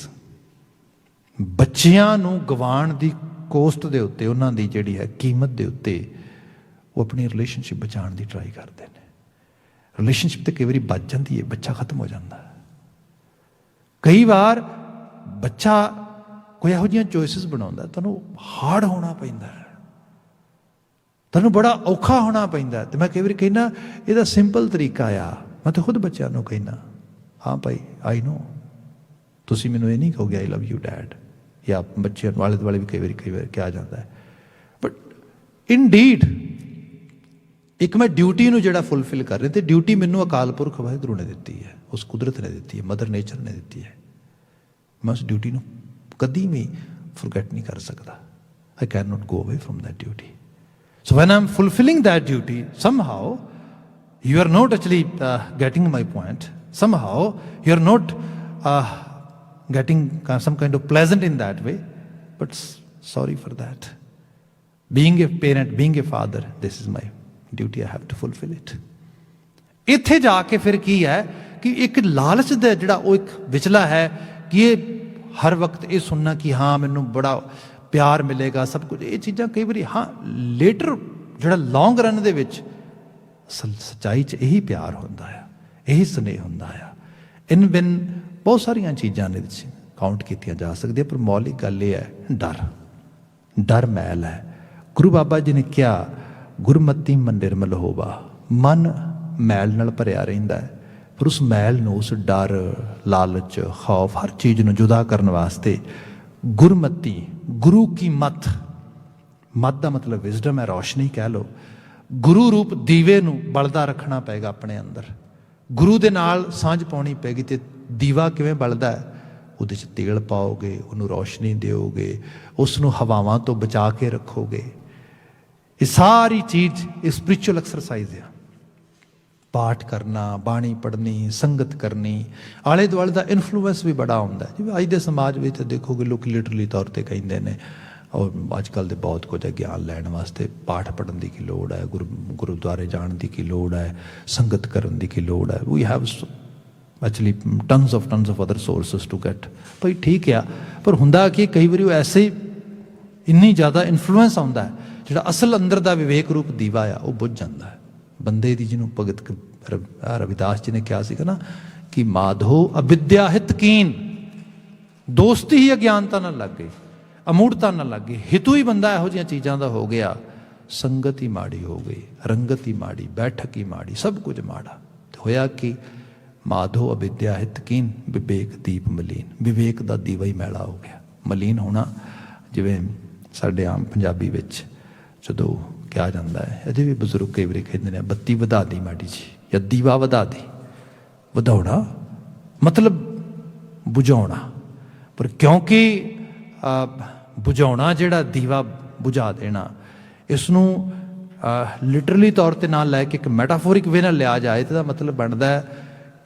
ਬੱਚਿਆਂ ਨੂੰ ਗਵਾਉਣ ਦੀ ਕੋਸਟ ਦੇ ਉੱਤੇ, ਉਹਨਾਂ ਦੀ ਜਿਹੜੀ ਹੈ ਕੀਮਤ ਦੇ ਉੱਤੇ, ਉਹ ਆਪਣੀ ਰਿਲੇਸ਼ਨਸ਼ਿਪ ਬਚਾਉਣ ਦੀ ਟਰਾਈ ਕਰਦੇ ਨੇ। ਰਿਲੇਸ਼ਨਸ਼ਿਪ ਤੇ ਕਈ ਵਾਰੀ ਬਚ ਜਾਂਦੀ ਹੈ, ਬੱਚਾ ਖਤਮ ਹੋ ਜਾਂਦਾ। ਕਈ ਵਾਰ ਬੱਚਾ ਕੋਈ ਇਹੋ ਜਿਹੀਆਂ ਚੋਇਸਿਸ ਬਣਾਉਂਦਾ, ਤੁਹਾਨੂੰ ਹਾਰਡ ਹੋਣਾ ਪੈਂਦਾ ਹੈ, ਤੁਹਾਨੂੰ ਬੜਾ ਔਖਾ ਹੋਣਾ ਪੈਂਦਾ। ਤੇ ਮੈਂ ਕਈ ਵਾਰੀ ਕਹਿੰਦਾ ਇਹਦਾ ਸਿੰਪਲ ਤਰੀਕਾ ਆ, ਮੈਂ ਤਾਂ ਖੁਦ ਬੱਚਿਆਂ ਨੂੰ ਕਹਿੰਦਾ, ਹਾਂ ਭਾਈ ਆਈ ਨੋ, ਤੁਸੀਂ ਮੈਨੂੰ ਇਹ ਨਹੀਂ ਕਹੋਗੇ ਆਈ ਲਵ ਯੂ ਡੈਡ, ਜਾਂ ਬੱਚਿਆਂ ਵਾਲੇ ਦੁਆਲੇ ਵੀ ਕਈ ਵਾਰ ਕਿਹਾ ਜਾਂਦਾ ਹੈ। ਬਟ ਇਨਡੀਡ ਇੱਕ ਮੈਂ ਡਿਊਟੀ ਨੂੰ ਜਿਹੜਾ ਫੁਲਫਿਲ ਕਰ ਰਿਹਾ, ਤੇ ਡਿਊਟੀ ਮੈਨੂੰ ਅਕਾਲ ਪੁਰਖ ਵਾਹਿਗੁਰੂ ਨੇ ਦਿੱਤੀ ਹੈ, ਉਸ ਕੁਦਰਤ ਨੇ ਦਿੱਤੀ ਹੈ, ਮਦਰ ਨੇਚਰ ਨੇ ਦਿੱਤੀ ਹੈ। ਮੈਂ ਉਸ ਡਿਊਟੀ ਨੂੰ ਕਦੀ ਵੀ ਫੋਰਗੇਟ ਨਹੀਂ ਕਰ ਸਕਦਾ। ਆਈ ਕੈਨ ਨਾਟ ਗੋ ਅਵੇ from that duty. So when I'm fulfilling that duty, somehow you are not actually getting my point. Somehow you are not getting some kind of pleasant in that way. But sorry for that. Being a parent, being a father, this is my duty. I have to fulfill it. ਇੱਥੇ ਜਾ ਕੇ ਫਿਰ ਕੀ ਹੈ ਕਿ ਇੱਕ ਲਾਲਚ ਦਾ ਜਿਹੜਾ ਉਹ ਇੱਕ ਵਿਚਲਾ ਹੈ ਕਿ ਇਹ ਹਰ ਵਕਤ ਇਹ ਸੁਣਨਾ ਕਿ ਹਾਂ ਮੈਨੂੰ ਬੜਾ ਪਿਆਰ ਮਿਲੇਗਾ, ਸਭ ਕੁਝ, ਇਹ ਚੀਜ਼ਾਂ ਕਈ ਵਾਰੀ ਹਾਂ ਲੇਟਰ ਜਿਹੜਾ ਲੌਂਗ ਰਨ ਦੇ ਵਿੱਚ ਸੱਚਾਈ 'ਚ ਇਹੀ ਪਿਆਰ ਹੁੰਦਾ ਹੈ। ਇਹੀ ਸੁਨੇਹ ਹੁੰਦਾ ਆ। ਇਨ ਬਿਨ ਬਹੁਤ ਸਾਰੀਆਂ ਚੀਜ਼ਾਂ ਨੇ ਵਿੱਚ ਕਾਊਂਟ ਕੀਤੀਆਂ ਜਾ ਸਕਦੀਆਂ, ਪਰ ਮੌਲਿਕ ਗੱਲ ਇਹ ਹੈ, ਡਰ ਮੈਲ ਹੈ। ਗੁਰੂ ਬਾਬਾ ਜੀ ਨੇ ਕਿਹਾ, ਗੁਰਮਤੀ ਮਨ ਨਿਰਮਲ ਹੋਵਾ। ਮਨ ਮੈਲ ਨਾਲ ਭਰਿਆ ਰਹਿੰਦਾ ਹੈ, ਪਰ ਉਸ ਮੈਲ ਨੂੰ, ਉਸ ਡਰ, ਲਾਲਚ, ਖੌਫ, ਹਰ ਚੀਜ਼ ਨੂੰ ਜੁਦਾ ਕਰਨ ਵਾਸਤੇ ਗੁਰਮਤੀ, ਗੁਰੂ ਕੀ ਮਤ ਦਾ ਮਤਲਬ ਵਿਜ਼ਡਮ ਹੈ, ਰੌਸ਼ਨੀ ਕਹਿ ਲਓ। ਗੁਰੂ ਰੂਪ ਦੀਵੇ ਨੂੰ ਬਲਦਾ ਰੱਖਣਾ ਪਏਗਾ ਆਪਣੇ ਅੰਦਰ। ਗੁਰੂ ਦੇ ਨਾਲ ਸਾਂਝ ਪਾਉਣੀ ਪਏਗੀ। ਤੇ ਦੀਵਾ ਕਿਵੇਂ ਬਲਦਾ ਹੈ? ਉਹਦੇ 'ਚ ਤੇਲ ਪਾਓਗੇ, ਉਹਨੂੰ ਰੌਸ਼ਨੀ ਦਿਓਗੇ, ਉਸ ਨੂੰ ਹਵਾਵਾਂ ਤੋਂ ਬਚਾ ਕੇ ਰੱਖੋਗੇ। ਇਹ ਸਾਰੀ ਚੀਜ਼ ਇਹ ਸਪਿਰਿਚੁਅਲ ਐਕਸਰਸਾਈਜ਼ ਆ। ਪਾਠ ਕਰਨਾ, ਬਾਣੀ ਪੜ੍ਹਨੀ, ਸੰਗਤ ਕਰਨੀ, ਆਲੇ ਦੁਆਲੇ ਦਾ ਇਨਫਲੂਐਂਸ ਵੀ ਬੜਾ ਹੁੰਦਾ। ਜਿਵੇਂ ਅੱਜ ਦੇ ਸਮਾਜ ਵਿੱਚ ਦੇਖੋਗੇ ਲੋਕ ਲਿਟਰਲੀ ਤੌਰ 'ਤੇ ਕਹਿੰਦੇ ਨੇ, ਔਰ ਅੱਜ ਕੱਲ੍ਹ ਦੇ ਬਹੁਤ ਕੁਝ ਹੈ, ਗਿਆਨ ਲੈਣ ਵਾਸਤੇ ਪਾਠ ਪੜ੍ਹਨ ਦੀ ਕੀ ਲੋੜ ਹੈ, ਗੁਰਦੁਆਰੇ ਜਾਣ ਦੀ ਕੀ ਲੋੜ ਹੈ, ਸੰਗਤ ਕਰਨ ਦੀ ਕੀ ਲੋੜ ਹੈ। We have actually tons of other sources to get. ਭਾਈ ਠੀਕ ਆ, ਪਰ ਹੁੰਦਾ ਕਿ ਕਈ ਵਾਰੀ ਉਹ ਐਸੇ ਹੀ ਇੰਨੀ ਜ਼ਿਆਦਾ ਇਨਫਲੂਐਂਸ ਆਉਂਦਾ ਹੈ, ਜਿਹੜਾ ਅਸਲ ਅੰਦਰ ਦਾ ਵਿਵੇਕ ਰੂਪ ਦੀਵਾ ਆ ਉਹ ਬੁੱਝ ਜਾਂਦਾ ਹੈ ਬੰਦੇ ਦੀ। ਜਿਹਨੂੰ ਭਗਤ ਰਵਿਦਾਸ ਜੀ ਨੇ ਕਿਹਾ ਸੀਗਾ ਨਾ ਕਿ ਮਾਧੋ ਅਵਿਦਿਆ ਹਿਤ ਕੀਨ, ਦੋਸਤੀ ਹੀ ਅਗਿਆਨਤਾ ਨਾਲ ਲੱਗ ਗਈ, ਅਮੂੜਤਾ ਨਾਲ ਲੱਗ ਗਈ, ਹਿਤੂ ਹੀ ਬੰਦਾ ਇਹੋ ਜਿਹੀਆਂ ਚੀਜ਼ਾਂ ਦਾ ਹੋ ਗਿਆ। ਸੰਗਤ ਹੀ ਮਾੜੀ ਹੋ ਗਈ, ਰੰਗਤ ਹੀ ਮਾੜੀ, ਬੈਠਕ ਹੀ ਮਾੜੀ, ਸਭ ਕੁਝ ਮਾੜਾ। ਤੇ ਹੋਇਆ ਕਿ ਮਾਧੋ ਅਵਿਦਿਆ ਹਿਤ ਕੀਨ, ਵਿਵੇਕ ਦੀਪ ਮਲੀਨ। ਵਿਵੇਕ ਦਾ ਦੀਵਾ ਹੀ ਮੈਲਾ ਹੋ ਗਿਆ। ਮਲੀਨ ਹੋਣਾ, ਜਿਵੇਂ ਸਾਡੇ ਆਮ ਪੰਜਾਬੀ ਵਿੱਚ ਜਦੋਂ ਕਿਹਾ ਜਾਂਦਾ ਹੈ, ਇਹਦੇ ਵੀ ਬਜ਼ੁਰਗ ਕਈ ਵਾਰੀ ਕਹਿੰਦੇ ਨੇ, ਬੱਤੀ ਵਧਾ ਦੀ ਮਾੜੀ ਜੀ, ਜਾਂ ਦੀਵਾ ਵਧਾ ਦੀ। ਵਧਾਉਣਾ ਮਤਲਬ ਬੁਝਾਉਣਾ, ਪਰ ਕਿਉਂਕਿ ਬੁਝਾਉਣਾ ਜਿਹੜਾ ਦੀਵਾ ਬੁਝਾ ਦੇਣਾ, ਇਸ ਨੂੰ ਲਿਟਰਲੀ ਤੌਰ 'ਤੇ ਨਾ ਲੈ ਕੇ ਇੱਕ ਮੈਟਾਫੋਰਿਕ ਵੇ ਨਾਲ ਲਿਆ ਜਾਏ, ਤਾਂ ਇਹਦਾ ਮਤਲਬ ਬਣਦਾ ਹੈ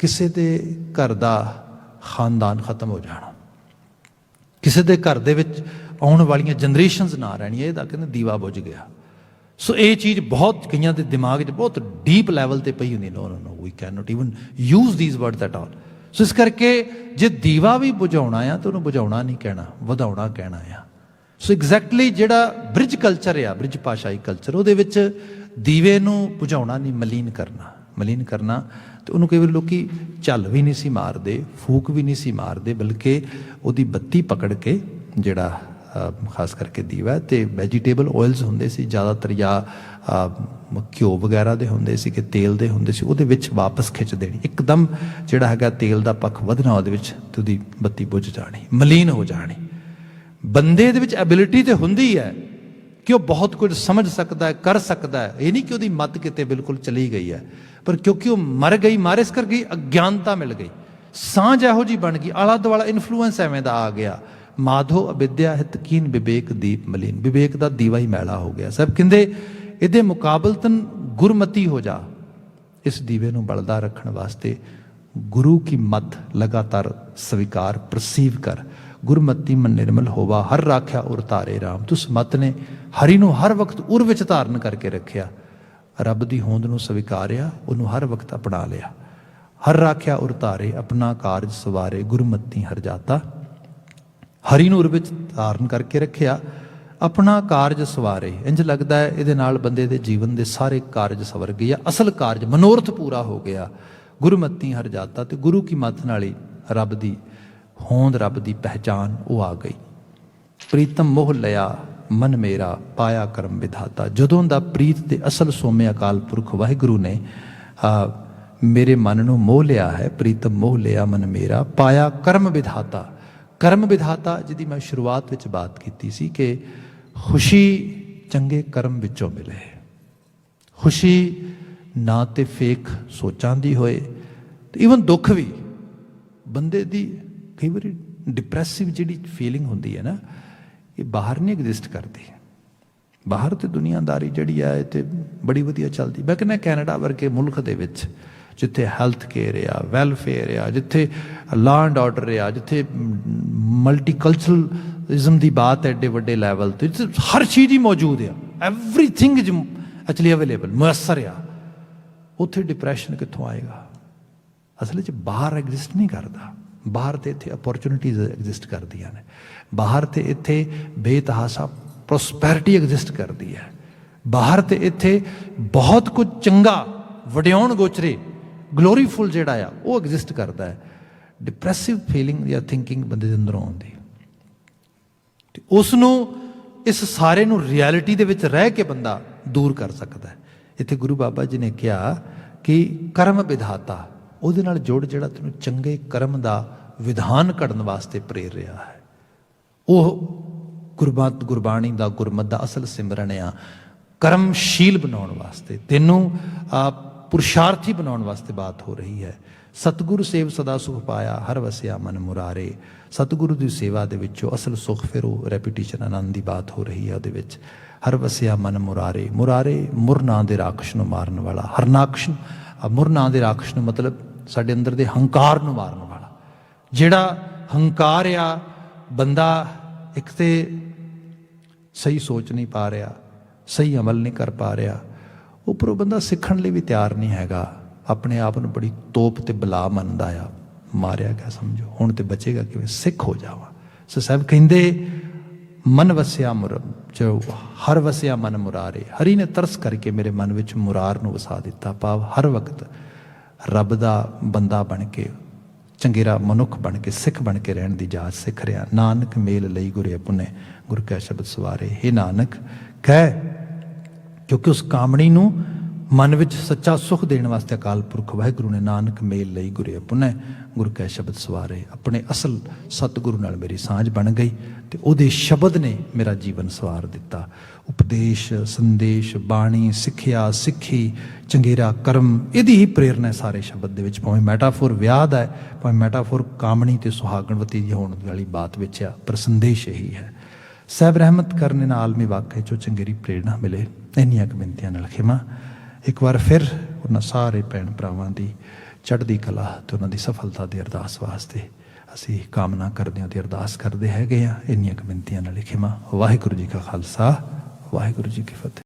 ਕਿਸੇ ਦੇ ਘਰ ਦਾ ਖਾਨਦਾਨ ਖਤਮ ਹੋ ਜਾਣਾ, ਕਿਸੇ ਦੇ ਘਰ ਦੇ ਵਿੱਚ ਆਉਣ ਵਾਲੀਆਂ ਜਨਰੇਸ਼ਨਸ ਨਾ ਰਹਿਣੀਆਂ। ਇਹਦਾ ਕਹਿੰਦੇ ਦੀਵਾ ਬੁਝ ਗਿਆ। ਸੋ ਇਹ ਚੀਜ਼ ਬਹੁਤ ਕਈਆਂ ਦੇ ਦਿਮਾਗ 'ਚ ਬਹੁਤ ਡੀਪ ਲੈਵਲ 'ਤੇ ਪਈ ਹੁੰਦੀ। No we can not even use these words at all. So ਇਸ ਕਰਕੇ ਜੇ ਦੀਵਾ ਵੀ ਬੁਝਾਉਣਾ ਆ ਤਾਂ ਉਹਨੂੰ ਬੁਝਾਉਣਾ ਨਹੀਂ ਕਹਿਣਾ, ਵਧਾਉਣਾ ਕਹਿਣਾ ਆ। ਸੋ ਐਗਜ਼ੈਕਟਲੀ ਜਿਹੜਾ ਬ੍ਰਿਜ ਕਲਚਰ ਆ, ਬ੍ਰਿਜ ਭਾਸ਼ਾਈ ਕਲਚਰ, ਉਹਦੇ ਵਿੱਚ ਦੀਵੇ ਨੂੰ ਬੁਝਾਉਣਾ ਨਹੀਂ, ਮਲੀਨ ਕਰਨਾ। ਤੇ ਉਹਨੂੰ ਕਈ ਵਾਰ ਲੋਕੀ ਝੱਲ ਵੀ ਨਹੀਂ ਸੀ ਮਾਰਦੇ, ਫੂਕ ਵੀ ਨਹੀਂ ਸੀ ਮਾਰਦੇ, ਬਲਕਿ ਉਹਦੀ ਬੱਤੀ ਪਕੜ ਕੇ, ਜਿਹੜਾ ਖਾਸ ਕਰਕੇ ਦੀਵਾ ਤੇ ਵੈਜੀਟੇਬਲ ਆਇਲਸ ਹੁੰਦੇ ਸੀ ਜ਼ਿਆਦਾਤਰ, ਜਾਂ ਘਿਓ ਵਗੈਰਾ ਦੇ ਹੁੰਦੇ ਸੀ ਕਿ ਤੇਲ ਦੇ ਹੁੰਦੇ ਸੀ, ਉਹਦੇ ਵਿੱਚ ਵਾਪਸ ਖਿੱਚ ਦੇਣੀ। ਇੱਕਦਮ ਜਿਹੜਾ ਹੈਗਾ ਤੇਲ ਦਾ ਪੱਖ ਵਧਣਾ, ਉਹਦੇ ਵਿੱਚ ਤੇ ਉਹਦੀ ਬੱਤੀ ਬੁਝ ਜਾਣੀ, ਮਲੀਨ ਹੋ ਜਾਣੀ। ਬੰਦੇ ਦੇ ਵਿੱਚ ਐਬਿਲਿਟੀ ਤੇ ਹੁੰਦੀ ਹੈ ਕਿ ਉਹ ਬਹੁਤ ਕੁਝ ਸਮਝ ਸਕਦਾ ਹੈ, ਕਰ ਸਕਦਾ ਹੈ। ਇਹ ਨਹੀਂ ਕਿ ਉਹਦੀ ਮੱਤ ਕਿਤੇ ਬਿਲਕੁਲ ਚਲੀ ਗਈ ਹੈ, ਪਰ ਕਿਉਂਕਿ ਉਹ ਮਰ ਗਈ, ਮਾਰਿਸ ਕਰ ਗਈ, ਅਗਿਆਨਤਾ ਮਿਲ ਗਈ, ਸਾਂਝ ਇਹੋ ਜਿਹੀ ਬਣ ਗਈ, ਆਲਾ ਦੁਆਲਾ ਇਨਫਲੂਐਂਸ ਐਵੇਂ ਦਾ ਆ ਗਿਆ। ਮਾਧੋ ਅਵਿਦਿਆ ਹਿਤ ਕੀਨ, ਵਿਵੇਕ ਦੀਪ ਮਲੀਨ। ਵਿਵੇਕ ਦਾ ਦੀਵਾ ਹੀ ਮੈਲਾ ਹੋ ਗਿਆ। ਸਭ ਕਹਿੰਦੇ ਇਹਦੇ ਮੁਕਾਬਲਤਨ ਗੁਰਮਤੀ ਹੋ ਜਾ। ਇਸ ਦੀਵੇ ਨੂੰ ਬਲਦਾ ਰੱਖਣ ਵਾਸਤੇ ਗੁਰੂ ਕੀ ਮਤ ਲਗਾਤਾਰ ਸਵੀਕਾਰ, ਪ੍ਰਸੀਵ ਕਰ। ਗੁਰਮਤੀ ਮਨ ਨਿਰਮਲ ਹੋਵਾ, ਹਰ ਰਾਖਿਆ ਉਰ ਧਾਰੇ ਰਾਮ। ਤੁਸ ਮਤ ਨੇ ਹਰੀ ਨੂੰ ਹਰ ਵਕਤ ਉਰ ਵਿੱਚ ਧਾਰਨ ਕਰਕੇ ਰੱਖਿਆ। ਰੱਬ ਦੀ ਹੋਂਦ ਨੂੰ ਸਵੀਕਾਰਿਆ, ਉਹਨੂੰ ਹਰ ਵਕਤ ਅਪਣਾ ਲਿਆ। ਹਰ ਰਾਖਿਆ ਉਰ ਧਾਰੇ, ਆਪਣਾ ਕਾਰਜ ਸਵਾਰੇ। ਗੁਰਮਤੀ ਹਰ ਜਾਤਾ, ਹਰੀ ਨੂੰ ਉਰ ਵਿੱਚ ਧਾਰਨ ਕਰਕੇ ਰੱਖਿਆ, ਆਪਣਾ ਕਾਰਜ ਸਵਾਰੇ। ਇੰਝ ਲੱਗਦਾ ਹੈ ਇਹਦੇ ਨਾਲ ਬੰਦੇ ਦੇ ਜੀਵਨ ਦੇ ਸਾਰੇ ਕਾਰਜ ਸਵਰ ਗਏ, ਅਸਲ ਕਾਰਜ, ਮਨੋਰਥ ਪੂਰਾ ਹੋ ਗਿਆ। ਗੁਰਮਤੀ ਹਰ ਜਾਤਾ, ਤੇ ਗੁਰੂ ਕੀ ਮੱਤ ਨਾਲ ਹੀ ਰੱਬ ਦੀ ਹੋਂਦ, ਰੱਬ ਦੀ ਪਹਿਚਾਨ ਉਹ ਆ ਗਈ। ਪ੍ਰੀਤਮ ਮੋਹ ਲਿਆ ਮਨ ਮੇਰਾ, ਪਾਇਆ ਕਰਮ ਵਿਧਾਤਾ। ਜਦੋਂ ਦਾ ਪ੍ਰੀਤ ਦੇ ਅਸਲ ਸੋਮੇ ਅਕਾਲ ਪੁਰਖ ਵਾਹਿਗੁਰੂ ਨੇ ਮੇਰੇ ਮਨ ਨੂੰ ਮੋਹ ਲਿਆ ਹੈ, ਪ੍ਰੀਤਮ ਮੋਹ ਲਿਆ ਮਨ ਮੇਰਾ, ਪਾਇਆ ਕਰਮ ਵਿਧਾਤਾ। ਕਰਮ ਵਿਧਾਤਾ ਜਿਹਦੀ ਮੈਂ ਸ਼ੁਰੂਆਤ ਵਿੱਚ ਬਾਤ ਕੀਤੀ ਸੀ ਕਿ ਖੁਸ਼ੀ ਚੰਗੇ ਕਰਮ ਵਿੱਚੋਂ ਮਿਲੇ। ਖੁਸ਼ੀ ਨਾ ਤੇ ਫੇਕ ਸੋਚਾਂ ਦੀ ਹੋਏ, ਤੇ ਈਵਨ ਦੁੱਖ ਵੀ। ਬੰਦੇ ਦੀ ਕਈ ਵਾਰੀ ਡਿਪਰੈਸਿਵ ਜਿਹੜੀ ਫੀਲਿੰਗ ਹੁੰਦੀ ਹੈ ਨਾ, ਇਹ ਬਾਹਰ ਨਹੀਂ ਐਗਜ਼ਿਸਟ ਕਰਦੀ। ਬਾਹਰ ਤੇ ਦੁਨੀਆਦਾਰੀ ਜਿਹੜੀ ਹੈ ਇਹ ਤੇ ਬੜੀ ਵਧੀਆ ਚੱਲਦੀ। ਮੈਂ ਕਹਿੰਦਾ ਕੈਨੇਡਾ ਵਰਗੇ ਮੁਲਕ ਦੇ ਵਿੱਚ, ਜਿੱਥੇ ਹੈਲਥ ਕੇਅਰ ਆ, ਵੈਲਫੇਅਰ ਆ, ਜਿੱਥੇ ਲਾਅ ਐਂਡ ਆਰਡਰ ਆ, ਜਿੱਥੇ ਮਲਟੀਕਲਚਰਲਿਜ਼ਮ ਦੀ ਬਾਤ ਹੈ ਐਡੇ ਵੱਡੇ ਲੈਵਲ 'ਤੇ, ਹਰ ਚੀਜ਼ ਹੀ ਮੌਜੂਦ ਆ, ਐਵਰੀਥਿੰਗ ਇਜ਼ ਐਕਚੁਅਲੀ ਅਵੇਲੇਬਲ, ਮੁਯੱਸਰ ਆ, ਉੱਥੇ ਡਿਪਰੈਸ਼ਨ ਕਿੱਥੋਂ ਆਏਗਾ? ਅਸਲ ਵਿੱਚ ਬਾਹਰ ਐਗਜ਼ਿਸਟ ਨਹੀਂ ਕਰਦਾ। ਬਾਹਰ ਤੇ ਇੱਥੇ ਅਪੋਰਚੁਨਿਟੀਜ਼ ਐਗਜ਼ਿਸਟ ਕਰਦੀਆਂ ਨੇ। ਬਾਹਰ ਤੇ ਇੱਥੇ ਬੇਤਹਾਸਾ ਪ੍ਰੋਸਪੈਰਿਟੀ ਐਗਜ਼ਿਸਟ ਕਰਦੀ ਹੈ। ਬਾਹਰ ਤੇ ਇੱਥੇ ਬਹੁਤ ਕੁਝ ਚੰਗਾ ਵਡਿਆਉਣ ਗੋਚਰੇ ਗਲੋਰੀਫੁਲ ਜਿਹੜਾ ਆ ਉਹ ਐਗਜ਼ਿਸਟ ਕਰਦਾ ਹੈ। ਡਿਪਰੈਸਿਵ ਫੀਲਿੰਗ ਜਾਂ ਥਿੰਕਿੰਗ ਬੰਦੇ ਦੇ ਅੰਦਰੋਂ ਆਉਂਦੀ ਤੇ ਉਸ ਨੂੰ ਇਸ ਸਾਰੇ ਨੂੰ ਰਿਐਲਿਟੀ ਦੇ ਵਿੱਚ ਰਹਿ ਕੇ ਬੰਦਾ ਦੂਰ ਕਰ ਸਕਦਾ ਹੈ। ਇੱਥੇ ਗੁਰੂ ਬਾਬਾ ਜੀ ਨੇ ਕਿਹਾ ਕਿ ਕਰਮ ਵਿਧਾਤਾ, ਉਹਦੇ ਨਾਲ ਜੁੜ ਜਿਹੜਾ ਤੈਨੂੰ ਚੰਗੇ ਕਰਮ ਦਾ ਵਿਧਾਨ ਘੜਨ ਵਾਸਤੇ ਪ੍ਰੇਰ ਰਿਹਾ ਹੈ। ਉਹ ਗੁਰਬਾਣੀ ਦਾ ਗੁਰਮਤਿ ਦਾ ਅਸਲ ਸਿਮਰਨ ਆ, ਕਰਮਸ਼ੀਲ ਬਣਾਉਣ ਵਾਸਤੇ, ਤੈਨੂੰ ਪੁਰਸ਼ਾਰਥੀ ਬਣਾਉਣ ਵਾਸਤੇ ਬਾਤ ਹੋ ਰਹੀ ਹੈ। ਸਤਿਗੁਰੂ ਸੇਵ ਸਦਾ ਸੁਖ ਪਾਇਆ, ਹਰ ਵਸਿਆ ਮਨ ਮੁਰਾਰੇ। ਸਤਿਗੁਰੂ ਦੀ ਸੇਵਾ ਦੇ ਵਿੱਚੋਂ ਅਸਲ ਸੁਖ, ਫਿਰ ਉਹ ਰੈਪੀਟੀਸ਼ਨ ਆਨੰਦ ਦੀ ਬਾਤ ਹੋ ਰਹੀ ਹੈ ਉਹਦੇ ਵਿੱਚ। ਹਰ ਵਸਿਆ ਮਨ ਮੁਰਾਰੇ, ਮੁਰਾਰੇ ਮੁਰ ਨਾਂ ਦੇ ਰਾਖਸ਼ ਨੂੰ ਮਾਰਨ ਵਾਲਾ, ਹਰਨਾਕਸ਼ ਮੁਰ ਨਾਂ ਦੇ ਰਾਖਸ਼ ਨੂੰ ਮਤਲਬ ਸਾਡੇ ਅੰਦਰ ਦੇ ਹੰਕਾਰ ਨੂੰ ਮਾਰਨ ਵਾਲਾ। ਜਿਹੜਾ ਹੰਕਾਰ ਆ, ਬੰਦਾ ਇੱਕ ਤੇ ਸਹੀ ਸੋਚ ਨਹੀਂ ਪਾ ਰਿਹਾ, ਸਹੀ ਅਮਲ ਨਹੀਂ ਕਰ ਪਾ ਰਿਹਾ, ਉੱਪਰੋਂ ਬੰਦਾ ਸਿੱਖਣ ਲਈ ਵੀ ਤਿਆਰ ਨਹੀਂ ਹੈਗਾ, ਆਪਣੇ ਆਪ ਨੂੰ ਬੜੀ ਤੋਪ ਤੇ ਬਲਾ ਮੰਨਦਾ ਆ। ਮਾਰਿਆ ਗਿਆ ਸਮਝੋ, ਹੁਣ ਤੇ ਬਚੇਗਾ ਕਿਵੇਂ? ਸਿੱਖ ਹੋ ਜਾਵਾਂ। ਸੋ ਸਾਹਿਬ ਕਹਿੰਦੇ ਮਨ ਵਸਿਆ ਜੋ ਹਰ ਵਸਿਆ ਮਨ ਮੁਰਾਰੇ, ਹਰੀ ਨੇ ਤਰਸ ਕਰਕੇ ਮੇਰੇ ਮਨ ਵਿੱਚ ਮੁਰਾਰ ਨੂੰ ਵਸਾ ਦਿੱਤਾ। ਭਾਵ ਹਰ ਵਕਤ ਰੱਬ ਦਾ ਬੰਦਾ ਬਣ ਕੇ, ਚੰਗੇਰਾ ਮਨੁੱਖ ਬਣ ਕੇ, ਸਿੱਖ ਬਣ ਕੇ ਰਹਿਣ ਦੀ ਜਾਚ ਸਿੱਖ ਰਿਹਾ। ਨਾਨਕ ਮੇਲ ਲਈ ਗੁਰੇ ਪੁਨੇ, ਗੁਰ ਕੈ ਸ਼ਬਦ ਸਵਾਰੇ। ਇਹ ਨਾਨਕ ਕਹਿ, ਕਿਉਂਕਿ ਉਸ ਕਾਮਣੀ ਨੂੰ ਮਨ ਵਿੱਚ ਸੱਚਾ ਸੁਖ ਦੇਣ ਵਾਸਤੇ ਅਕਾਲ ਪੁਰਖ ਵਾਹਿਗੁਰੂ ਨੇ ਨਾਨਕ ਮੇਲ ਲਈ ਗੁਰੇ ਪੁਨੈ, ਗੁਰ ਕੈ ਸ਼ਬਦ ਸਵਾਰੇ। ਆਪਣੇ ਅਸਲ ਸਤਿਗੁਰੂ ਨਾਲ ਮੇਰੀ ਸਾਂਝ ਬਣ ਗਈ ਤੇ ਉਹਦੇ ਸ਼ਬਦ ਨੇ ਮੇਰਾ ਜੀਵਨ ਸਵਾਰ ਦਿੱਤਾ। ਉਪਦੇਸ਼, ਸੰਦੇਸ਼, ਬਾਣੀ, ਸਿੱਖਿਆ, ਸਿੱਖੀ, ਚੰਗੇਰਾ ਕਰਮ, ਇਹਦੀ ਹੀ ਪ੍ਰੇਰਨਾ ਹੈ ਸਾਰੇ ਸ਼ਬਦ ਦੇ ਵਿੱਚ। ਭਾਵੇਂ ਮੈਟਾਫੋਰ ਵਿਆਹ ਦਾ ਹੈ, ਭਾਵੇਂ ਮੈਟਾਫੋਰ ਕਾਮਣੀ ਤੇ ਸੁਹਾਗਣਵਤੀ ਦੀ ਹੋਣ ਵਾਲੀ ਬਾਤ ਵਿੱਚ ਆ, ਪਰ ਸੰਦੇਸ਼ ਇਹੀ ਹੈ। ਸਾਹਿਬ ਰਹਿਮਤ ਕਰਨ ਨਾਲ ਆਲਮੀ ਵਾਕਿਆ 'ਚੋਂ ਚੰਗੇਰੀ ਪ੍ਰੇਰਨਾ ਮਿਲੇ। ਇੰਨੀਆਂ ਕੁ ਬੇਨਤੀਆਂ ਨਾਲ ਖਿਮਾ। ਇੱਕ ਵਾਰ ਫਿਰ ਉਹਨਾਂ ਸਾਰੇ ਭੈਣ ਭਰਾਵਾਂ ਦੀ ਚੜ੍ਹਦੀ ਕਲਾ ਤੇ ਉਹਨਾਂ ਦੀ ਸਫਲਤਾ ਦੀ ਅਰਦਾਸ ਵਾਸਤੇ ਅਸੀਂ ਕਾਮਨਾ ਕਰਦੇ ਹਾਂ ਤੇ ਅਰਦਾਸ ਕਰਦੇ ਹੈਗੇ ਆ। ਇੰਨੀਆਂ ਕੁ ਬੇਨਤੀਆਂ ਨਾਲ ਖਿਮਾ। ਵਾਹਿਗੁਰੂ ਜੀ ਕਾ ਖਾਲਸਾ, ਵਾਹਿਗੁਰੂ ਜੀ ਕੀ ਫਤਿਹ।